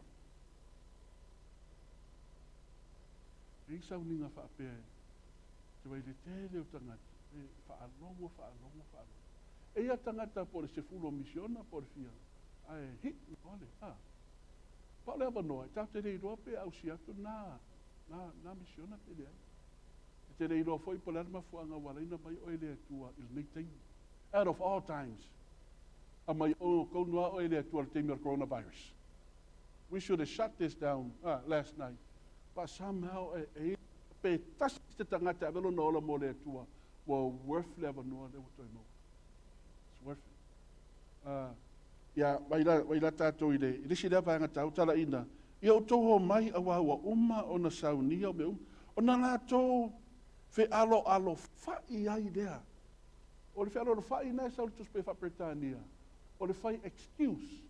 E isa uninga whaapea. Te wai le tele o tangata. E whaalongo. E ia tangata po le sefulo misiona po le fia. Ai hit ole. Pa le avanoa, tau te rei roa pe au si atu na misiona te lea. Te rei roa foi po le mafuanga waraina mai o ele atua il nei teimi. Out of all times, a mai o konua o ele atua le teimi o coronavirus. We should have shut this down last night. But somehow, pe tasi te tangata avelo na ola mo le atua, were worth level noa le utoi mo. It's worth it. Ia, waila tātou i le, i risi rea vāanga tau tala ina, ia o toho mai a wāua uma o na saunia o me o na lātou fe alo whai ai rea. O le fe alo whai nai sau le tuspe whapretania. O le whai excuse.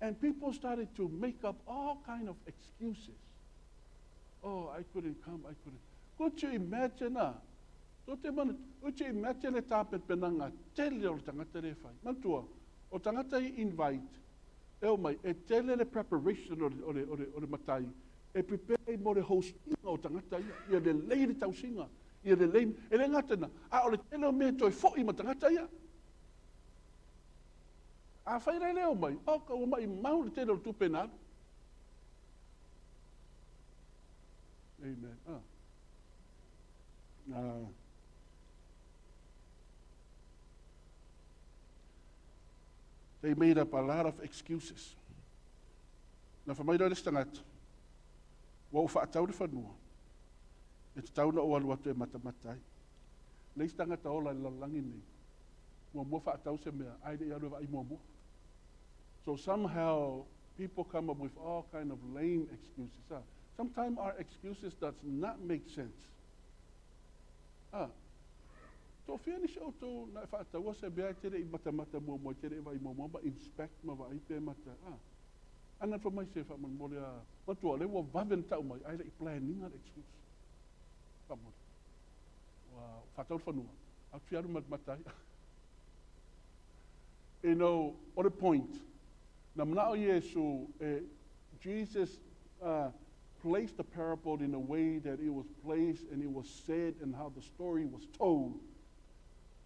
And people started to make up all kind of excuses. Oh, I couldn't come, I couldn't. Could you imagine could you imagine e tāpet penanga tele o le tangata re whai. Mantua, o tangata I invite, eo mai, e tele le preparation o le matai, e prepare mo le hostinga o tangata ia le leire tausinga, ia le leire, e le ngatana, o le tele o mea toi fo'i ma tangata ia. A whaira leo mai, ka o mai mau le tele o tupenaro. Amen. They made up a lot of excuses. Na whamaira le stangata, wa o whaatau le whanua, e te tauna o alu atu e matamatai. Le stangata ola le lalangi nei, mua whaatau se mea, aile I alu ai mua. So somehow people come up with all kind of lame excuses. Sometimes our excuses does not make sense. To finish auto na whaatau o se bea tere I matamata mua tere vai mua ba inspect ma vai pe mata. Ana for mai se whaman mo lea, matua le wa vaven tau mai, aile I planning an excuse. Whamon. Whaatau whanua. Au tiaru matai. You know, on a point, na manao Yesu, Jesus placed the parable in a way that it was placed and it was said and how the story was told.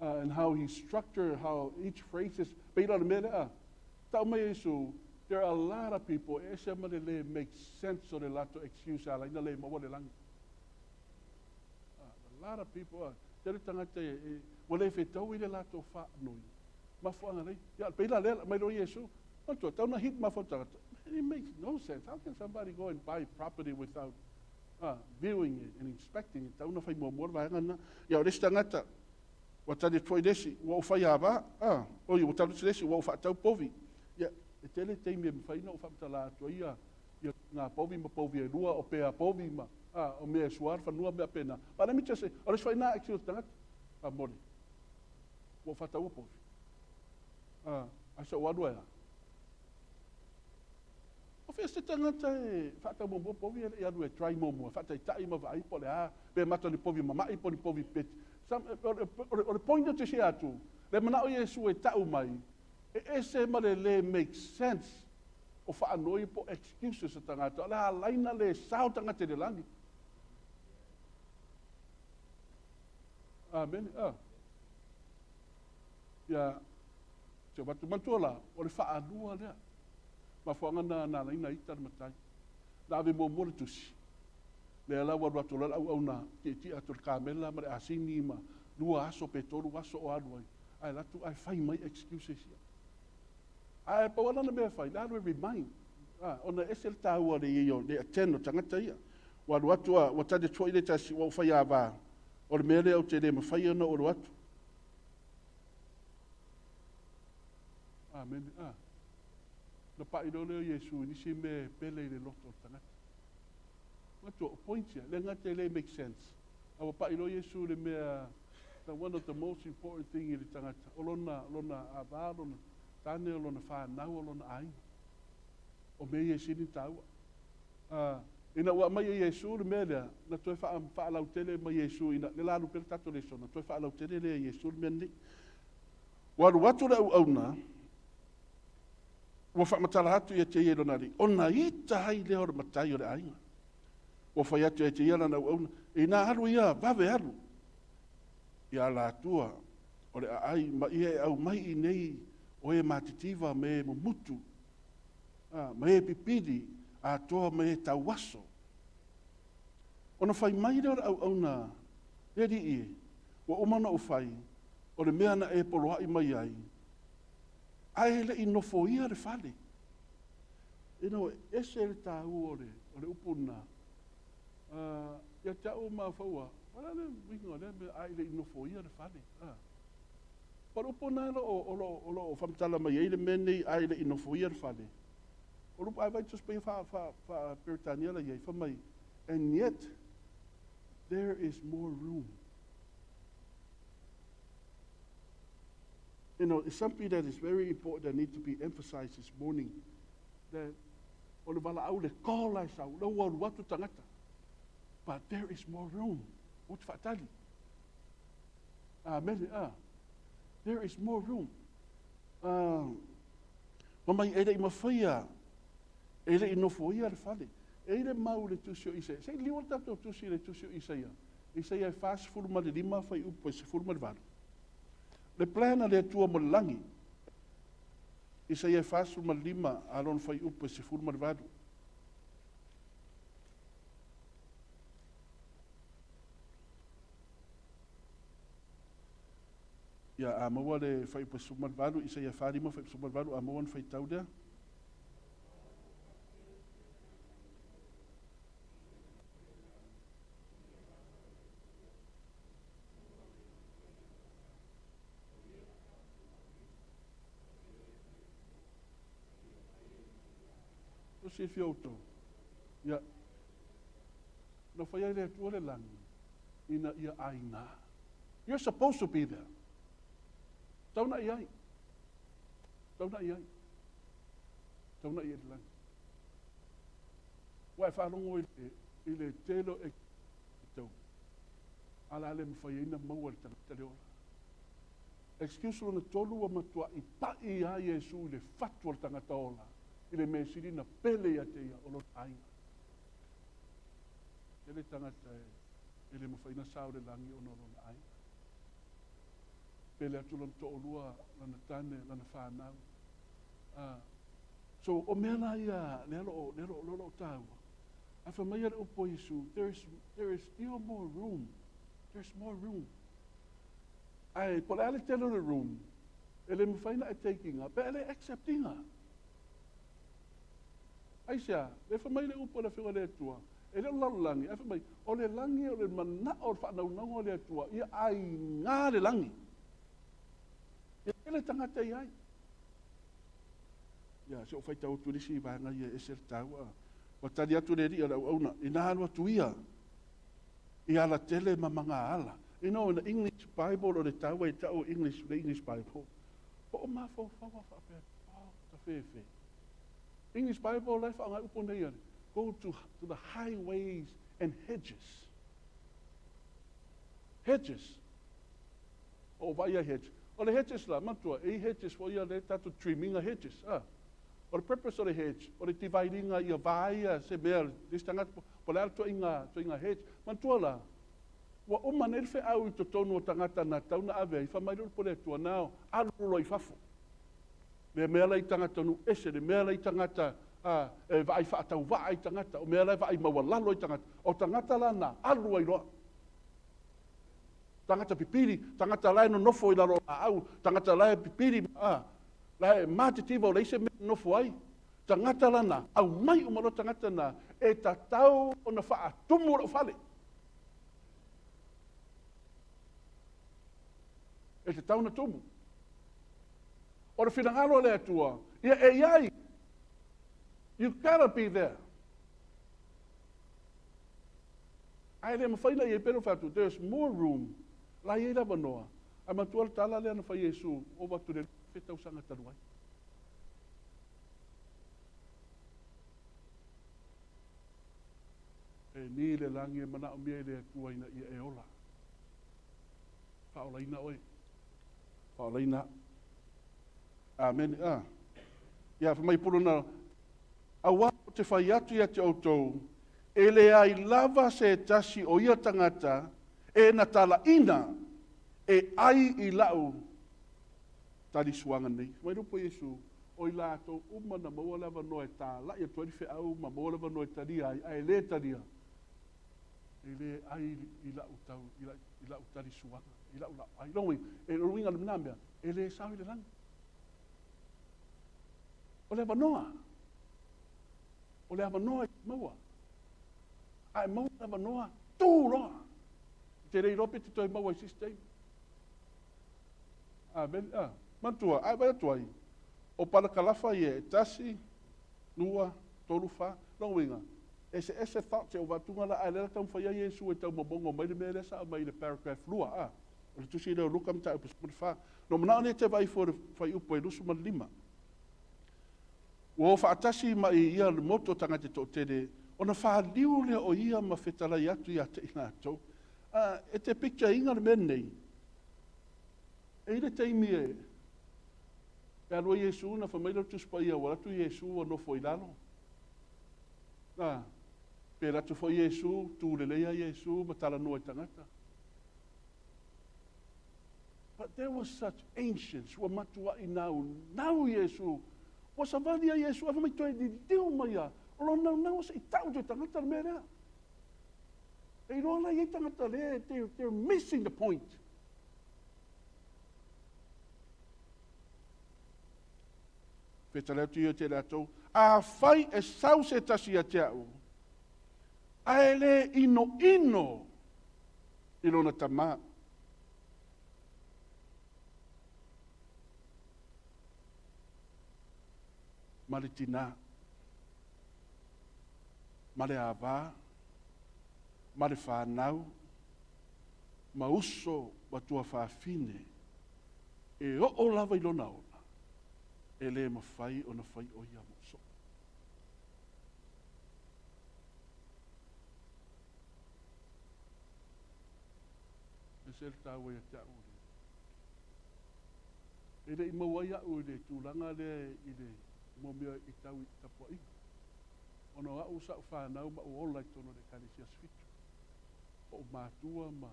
And how he structured, how each phrase is, there are a lot of people, make sense of the lato excuse. A lot of people, it makes no sense. How can somebody go and buy property without viewing it and inspecting it? Watani foi desi, wa fai ava, o i watani desi, wa fa tau povi. Ya, e tele te me fai no fa tala to ia, na povi ma povi e rua o pe a povi ma, o me suar fa nua me pena. Pa me tse, o le fai na excuse tangat, pa mori. Wa fa tau povi. Asa wa doa. O fe se tangata e fa tau mo povi e ia do try mo, fa tai tai ma vai po le pe mata ni povi ma mai po ni povi pet. O le pointa te se atu, le manao Yesu e tau mai, e se ma le make sense o whaanoi po excuses a tangata, le halaina le sao tangata le langi. Amen. Ia, te watu mantua o le whaanua lea, ma whaanga na laina ita matai, na ave mo mori tusi. Le ala wa watu la au na ti atul kamela ma asini ma lua aso pe toru aso o adu ai la tu ai fai mai excuses ia ai pa wala na me fai la remind ona esel ta wa le yo le ateno tangata ia wa watu wa tade choi le tasi wa fai ava o le mele o te le ma fai ona o watu amen na pa ilo le Yesu ni si me pele le loto tangata. What's your point here? Let make sense. Our pailo Yesu le mea, one of the most important thing in the tangata. Olona ava, olona tane, olona whanau, olona ai. O me Yesu ni tau. Ina wa mai Yesu le mea lea, na toi whaalau tele mai Yesu, ina le lalu pere tato le so, na toi whaalau tele le Yesu le mea ni. Waru watu le au na, wa whaamatala hatu ia te iero nari. Ona ita hai leo re matai o le ainga. O fai atu e te iara na uauna, e nā haru ia, vave haru. Ia la tua, o le ai, ma ia au mai I nei, o e matitiva me mutu, ma e pipidi, a toa me e tauaso. Ona whai mai rea au na, eri i, wa umana o whai, o le mea na e poloa i mai ai, ai le i nofo ia le whale. Ino, ese le tā o le upuna, ia te au maa whaua, wala le winga le me ai le i nofo ia le whale. Par upuna o whamtala mai ei le mene ai le i nofo ia le whale. O lupa ai vai tus pei wha Peritania la iei, whamai. And yet, there is more room. You know, it's something that is very important that needs to be emphasized this morning. That o le wala au le kola sau, le waru watu tangata. But there is more room. O te whaatali. Amen. There is more room. Mamai ere I mawhaia, ere I nofo ia le whale. Ere mau le tusio Isaia. Sei liwa tato tusi le tusio Isaia. Isaia e whas furuma le lima whai upo e se furuma le varu. Le plana le atua mo langi. Isaia e whas furuma le lima alon whai upo e se furuma le varu. Ia a maua le whai upo e se furuma le varu. Isaia wharima whai upo e se furuma le varu. A maua whai taudea. Se fioto. Ya. No fai ai le atua le langi. Ina ia aina. You're supposed to be there. Tauna iai. Tauna iai. Tauna iai le langi. Wai whanongo I le telo e tau. Ala le mwhai ina maua le tangata le ola. Excuse na tolu wa matua I pai a Yesu le fatua le tangata ola. I le mesiri na pele ia te ia o lo ainga. Ele tangata e le mawhaina sao le langi o no lo ainga. Pele atu lon to olua lana tane, lana whanau. So o mea la ia le alo tau. A whamai ara upo Yesu, there is still more room. There's more room. Ai, po le ale telo le room. Ele mawhaina e takinga, pe ele acceptinga. Aisha, le whamai le upo le whiwa le atua. E le lau langi, e whamai, o le langi o le mana o le whanau le atua, ia ai ngā le langi. Ia ele tangata I ai. Ia, se o whai tau turisi I vanga ia e ser tau. Wa tali atu le ria lau auna, I nā anua tuia. I ala tele ma manga ala. You know, in the English Bible, o le tau e tau English, the English Bible. Po o mafo whawa whapea, ta whewhe. English Bible life anga upon there. Go to the highways and hedges. Hedges. O vai a hedge. O the hedges la matua e hedges for ia le tatu trimming a hedges. Or the purpose of the hedge, or the dividing a ia vai se mel this tanga po le to inga hedge. Matua la. Wa o manel fe au to tonu tangata na tauna ave I fa mai po le tua now alu lo I fafo. Le mea lai tangata nu ese, le mea lai tangata e vai whaatau vai tangata, o mea lai vai mawalalo I tangata, o tangata lana, alu ai loa. Tangata pipiri, tangata lai no nofo I laro au, tangata lai pipiri, lai matitivo le ise nofo ai. Tangata lana, au mai umaro tangata na, e tatau o na whaatumu o whale. E te tau na tumu. O le whinangalo le atua, ia e iai. You gotta be there. Ai le mawhaina I e pero whatu, there's more room. La I e la wanoa. Ai matua le tala le ana whai Yesu, o watu le whetau sanga taruai. E ni le langi e mana o mea le atua ina ia e ola. Whaola ina oi. Whaola ina. Amen. Ia, whamai puru na, awa o te whai atu ia te autou, e le ai lava se tasi o ia tangata, e na tala ina, e ai I lau, tali suanga nei. Mai rupo Yesu, o I lātou uma na maua lava noe tā, la ia tuari whi au, ma maua lava noe taria, ai le taria. ele ai ila utau ila utari suanga ila ula ai longi e ruinga le minambia ele sawi le lang ole vanoa ole vanoa maua ai maua vanoa tu lo te rei rope te toi maua system ben mantua ai ba tuai o para kalafa ye tasi lua tolu fa longa ese thought o vatunga la ala tau fa Yesu e tau mabongo mai le mele sa mai le paragraph lua o le tusi le luka mta o fa no mana ne te vai for fa upo e lusu ma lima o fa atasi mai ia le moto tanga te totele ona fa liu le o ia ma fetala yatu ya te ina to e te picture inga le menei e le teimi e alo Yesu na fa mai le tuspa ia wala tu Yesu o no foi lalo pera tu foi Yesu, tu le leia Yesu, matala noa tangata. But there was such ancients, wa matua I nau Yesu, wa savalia Yesu, ava mai toi di deu maia, lo nau sa I tau te tangata mea. E rola I tangata le, they're missing the point. Peta leo tu te lato, a fai e sau se tasi a te au. Aele ino ilona tama. Male tina, male ava, male whanau, mauso watua whawhine, e o lava ilona ona, e le mawhai o na whai o ia moso. Sel tau e te aure. E le ima wai au le tūlanga le I le momia I tau I tapua inga. Ono au sa whanau ma o ola I tono le kalisia sfitu. O mātua ma.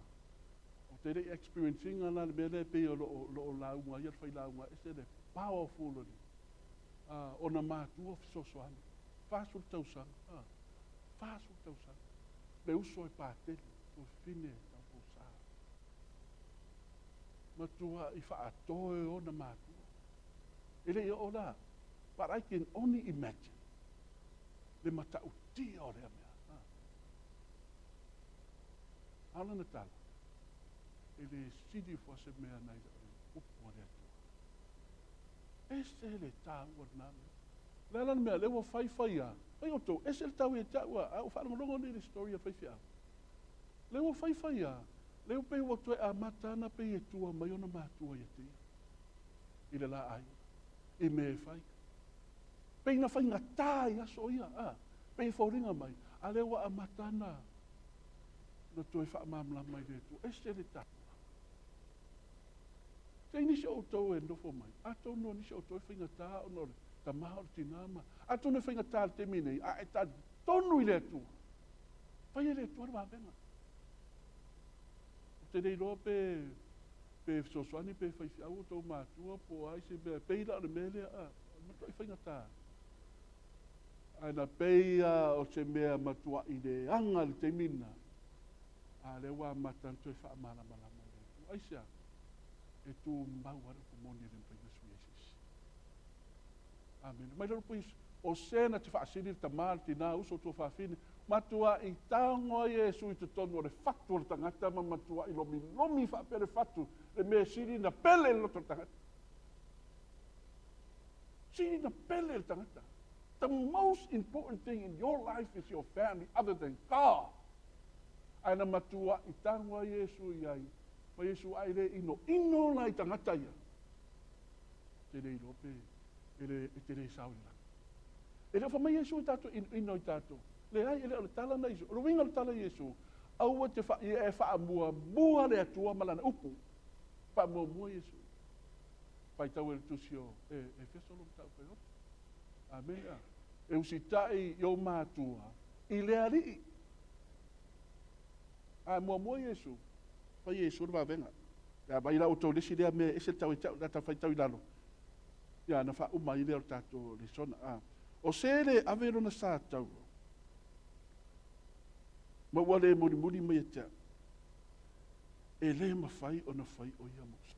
O te rei experiencing ana le mele pe o lo launga, iar whai launga, e se le powerful o ni. Ona mātua fisosoani. Whāsul tausanga. Whāsul tausanga. Le uso e pāteli. O fine tau posā. Matua I whaatoe o na mātua. Ele I o la. But I can only imagine. Le matautia o rea mea. Ala na tala. Ele sidi fwa se mea nai la upo rea tua. Este le tā ua nami. Lala na mea lewa whai a. Ai o tō, ese le tau e tāua. Au whanongo ni le story a whai. Lewa whai a. Leo pe o toe a matana pe e tua mai ona mātua ia te ia. I le la ai. I me e whai. Pe ina whai ngatā ia so ia. Pe I whauringa mai. A lewa a matana. Na toe wha mamla mai le tua. Ese le tā. Te nisi o tau e nofo mai. A tau no nisi o toe whai ngatā o nore. Ta maha o tinama. A tau ne whai ngatā te minei. A e tā tonu I le tua. Whai e le tua rwa venga. Te rei roa pe sosoani pe whaifiau o tau mātua po ai se mea peila o le mele matua I whaingatā. Aina peia o se mea matua I le anga le te mina. A le wā matanto e wha mala le. Aisia, e tu mau ara kumoni le mpaiga su Yesus. Amen. Mai lalo pois, o sena te wha asiri ta māle tina uso tu whawhine. Matua I tango Yesu I te tonu o le fatu o le tangata ma matua I lomi whapere fatu le mea siri na pele loto le tangata. Siri na pele le tangata. The most important thing in your life is your family other than God. Aina matua I tango Yesu I ai. Ma Yesu ai le ino lai tangata ia. Te rei rope, te rei saurila. E reo whamai Yesu I tato ino I tato. Le ai ele o le tala na Yesu. O winga le tala Yesu. Aua te wha mua le atua malana upu. Wha mua Yesu. Pai tau ele tusio. E fesolo tau pai oto. Amen. E usitai I o mātua. I le ari. A mua Yesu. Pai Yesu le wawenga. Ya bai la o lesi lea me ese tau I tau. Nata whai tau I lalo. Ya na wha uma I lea o tato le sona. O sere avero na sa tau. Ma ua le muni mai atea. E le mawhai o na whai o ia mosa.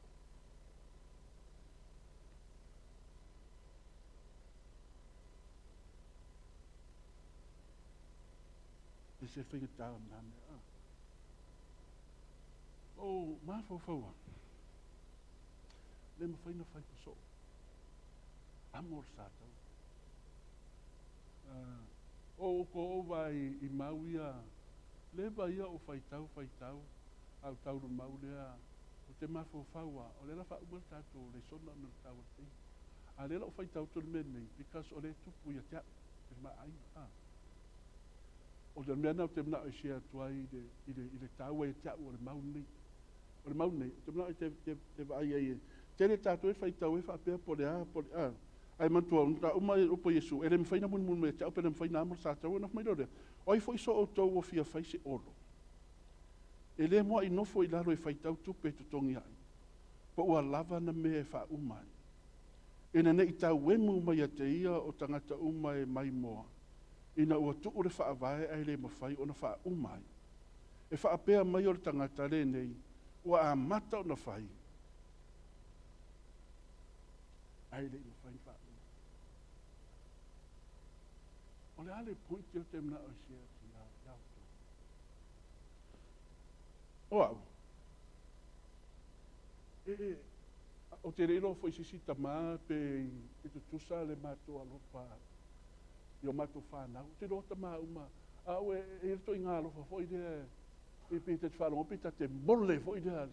E se whinga tāo nā mea. O, mā whawhaua. Le mawhai na whai paso. Amor sātau. O ko o vai I mauia. Le vai o whaitau. Au tauru mau lea. O te mā whawhaua. O le la wha umar tātou. Le sona na tau te. A le la o whaitau tonu menei. Because o le tupu ia te au. Te mā aina. O le mea nau te mna o sia tuai I le tau e te au o le mau nei. O le mau nei. Te mna o te vai e. Tere tātou e whaitau e whapea po le a. Ai mantua, nta umai upo Yesu. E le mwhaina mun me te au pena mwhaina amor sātau. E naf mai rore. Oi fo iso o tau o fia whaise olo. E le moa I nofo I laro e whaitau tupe tu tongi ai. Po ua lava na me e wha umai. E na ne I tau wemu mai a te ia o tangata umai mai moa. Ina ua tuu le wha avae ai le mawhai o na wha umai. E wha apea mai o le tangata le nei. Ua a mata o na whai. Ai le mawhai wha umai. O le ale pointi o te mna o sia ki au tō. O au. O te rero fo isi tamā pe I tu tusa le mātua lopa. I o mātua whānau. Te rota mā uma. Au e rito I ngā lopa fo I rea. E pe te whanau pe te mole fo I rea.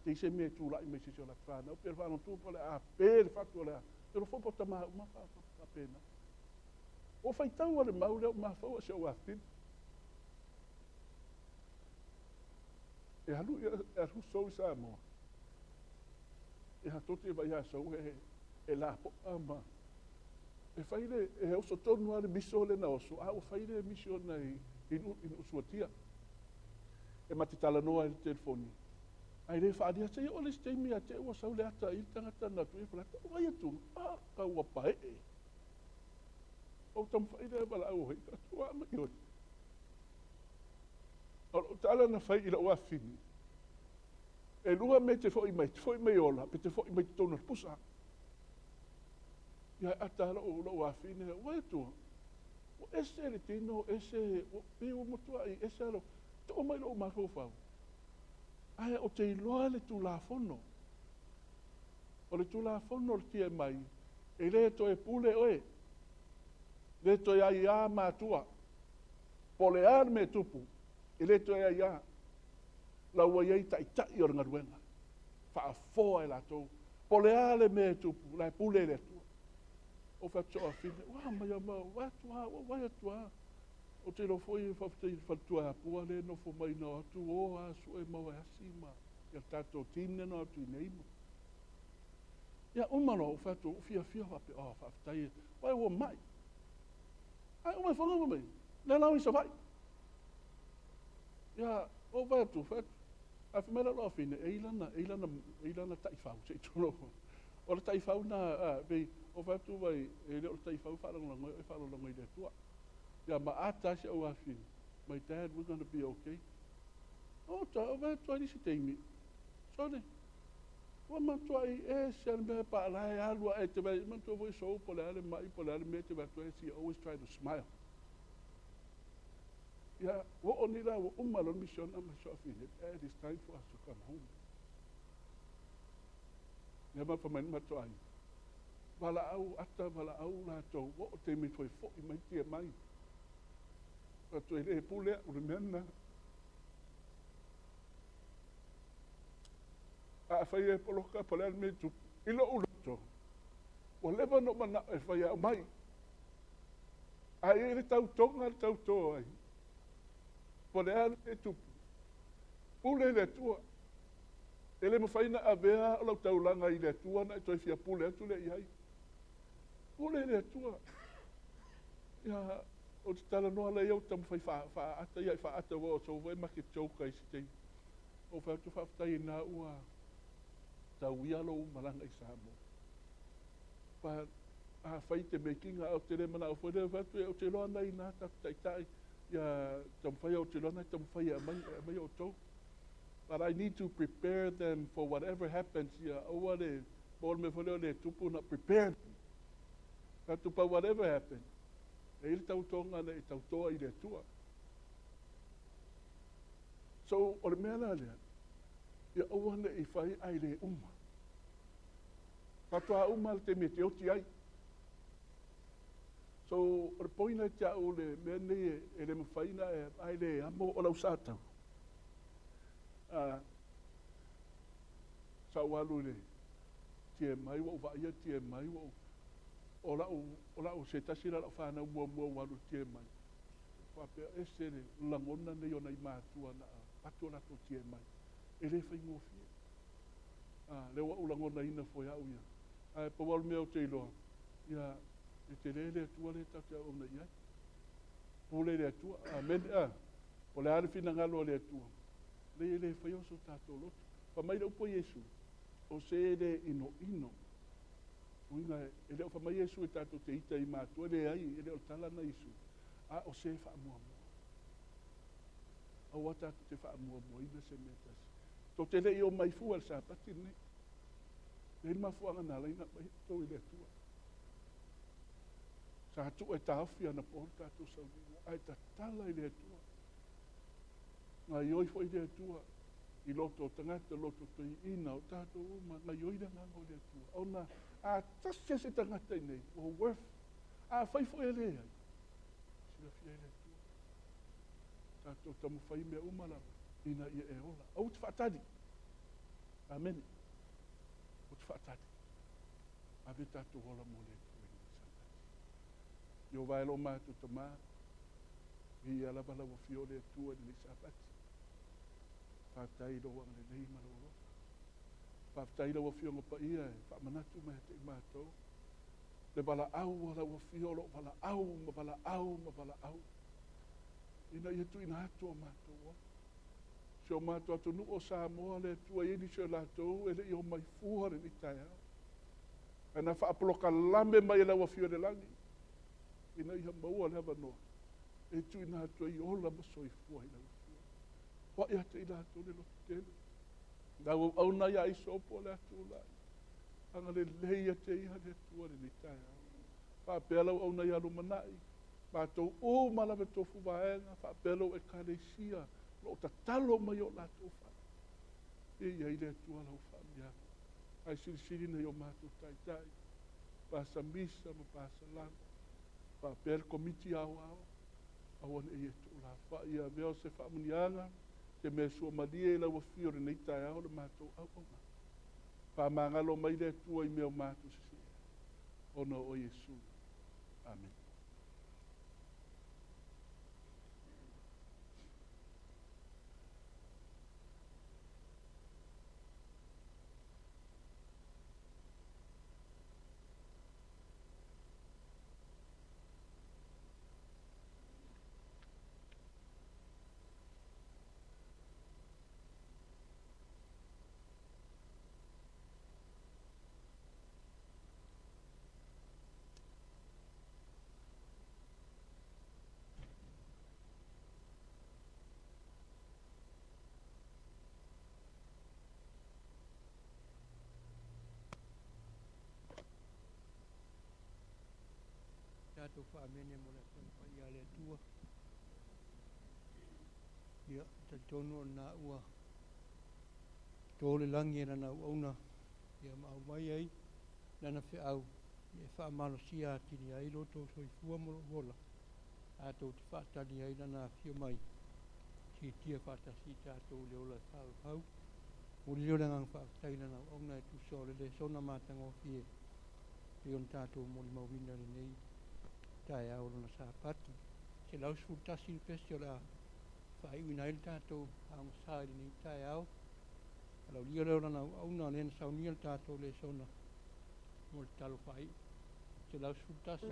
Te ise me tūlai me sisi o la whanau. Pe whanau tūpa le a pēr whatu le a. Te ro fo ta mā uma wha pēna. O whaitau ale maure o mawhau a se o aftin. E halu sou I sa moa. E hatote e vai a sou e la po ama. E whaile e heo so tonu ale miso le na oso. A o whaile miso na inu usuatia. E matitala noa I telefoni. Ai le whaadia te o le steimi a te ua sau le ata I tangata na tu e whalata. O ai atu. A ka ua pae e. O tam whaile e wala au hei. Ka tua ama I oi. O tala na whai I la ua fini. E lua me te fo I mai ola. Pe te fo I mai te tonu pusa. Ia atala o la ua fini. O ai atu. O ese le tino, ese pe o motua I ese alo. Te o mai lo o mafo fau. Ai o te iloa le tu la fono. O le tu la fono le tia mai. E le to e pule oe. Le to ia ia matua. Po le ar me tupu. E le to ia ia. La ua iei ta o ngaruenga. Wha foa e la tau. Po le ar le me tupu. La pule le tua. O whatoa fine. Wa mai ama. Wa atua. O te rofoi whatua a pua le no fo mai no atu o a su e maua asima. Ia tato tine no atu I neima. Ia umano o whatua fia wape o whaftai. Wai o mai. Ai o mai whangawa mai. Le lau I sa vai. Ia o vai atu whatu. A whamela loa fine. Eilana taifau se tono. O le taifau na o whatu vai. E le o taifau wharangonga I le tua. Yeah, ma atasi o afin. My dad, we're going to be okay. Oh, o tua ni si teimi. Sone. Wa mantua I se me pa lai alua e te vai mantua voi so po le ale mai po le ale me te vai si always try to smile. Yeah, wo onira wo umalo mission am so afin. It is time for us to come home. Never for my matua. Vala au la to wo te mi foi fo I mai te mai. Tu e le pule o le mena. A whai e poloka pole al me tu. Ilo uloto. O leva no mana e whai au mai. A e le tau tonga le tau toa ai. Pole al me tu. Pule le tua. E le mawhaina a vea o lau taulanga I le tua na e toi fia pule atu le iai. Pule le tua. Ia... O te tala noa lei au tamu whai whaata iai whaata wa o tau vai make tauka I sitei. O whautu whaftai nā ua tau ialo maranga I Samoa. Pa a whai te mekinga au te remana o whaere whatu e o te roa nei nā taku taitai. But I need to prepare them for whatever happens. Prepare them. Whatever happens. So, o le mea la lea, ia auana I whai ai le uma. Katoa uma le te me te oti ai. So, o le poina te au le mea nei e le mawhaina e ai le amo o lau sātau. Sa walu le tie mai wa uvaia tie mai wa o lau se tasira la whanau mua walu tie mai. Whapea ese le langona nei o nei mātua na patu na to tie mai. E le whai ngofia. Le wa ulangona ina fo ya uia. Pa walu mea o te iloa. Ia, e te le atua le tau te au na iai. Pule le atua. Amen. O le arifina ngalo le atua. Le whai oso tātou loto. Pa mai upo Yesu. O se le ino. Uinga e le o whamai Yesu e tātou te ita I mātua. Le ai, e le o tala na Yesu. O se wha mua. Au a tātou te wha mua ina se metas. Tō te le I o mai fua le sāpati ne. Le ma fuanga nā leina mai tō I le atua. Sa hatu e tāwhi ana pōru tātou saunina. Ai ta tala I le atua. Ngā ioi fo I le atua. I loto tangata, loto tui ina o tātou uma. Ngā ioi le ngango le atua. Ona, tasia se tangata I nei. O worth. Whaifo e le ai. Sila fia I le atua. Tātou tamu whai mea umala. Ina ia e ola. Au te whaatadi. Amen. O te whaatadi. Ave tātou hola mo le atua. Yo vai lo mātou ta mā. I alabala wa fio le atua ni sabati. Whātai lo wang le nei malolo. Whātai lo wa fio ngopa ia. Whāmanatu mai te mātou. Le bala au wala wa fio lo bala au. Ma bala au. Ina ia tu ina atu o mātou. Se o mātou atu nu o Samoa le atua ini se o lātou. Ele I o mai fuhare ni tai au. Ana whaapoloka lambe mai la wa fio le langi. Ina iha maua le hava noa. E tu ina atua I ola masoi fua ina ufua. Wa ia te ina atua le lotu tele. Nga au na ia iso opo le atua lai. Anga le leia te iha le atua le ni tai au. Whaapelau au na ia lumanai. Mātou o malawe tofu vaenga. Whaapelau e kālesia. Lo ta talo mai o lātou wha. E ia I le atua lau whaamia. Ai siri na I o mātou tai. Pasa misa ma pasa langa. Pa per komiti au. Awan e tu la fa ia veo se fa munianga te me so malie la wa fiore nei tai au le mato au. Pa mangalo mai le tu I me mato se. Ono o Yesu. Amen. Tātou whaamene mo le wha ia le atua. Ia, ta tonu o nā ua. Tōle langi e rana uauna. Ia mau mai ai. Nana whi au. Ia whaamalo si ātiri ai loto soi fua mo wola. Tātou te whaatani ai nana whio mai. Si tia whaatasi tātou leola whau. O leo ngang whaatai nana uauna e tu sole le sona mātango fie. Rion tātou mo li mawina le nei. Tai au na sapati se lau sfutasi pesti ola fai unail tato ang sai ni tai au lau lia lau na una len saunial tato le sona mol talo fai se lau sfutasi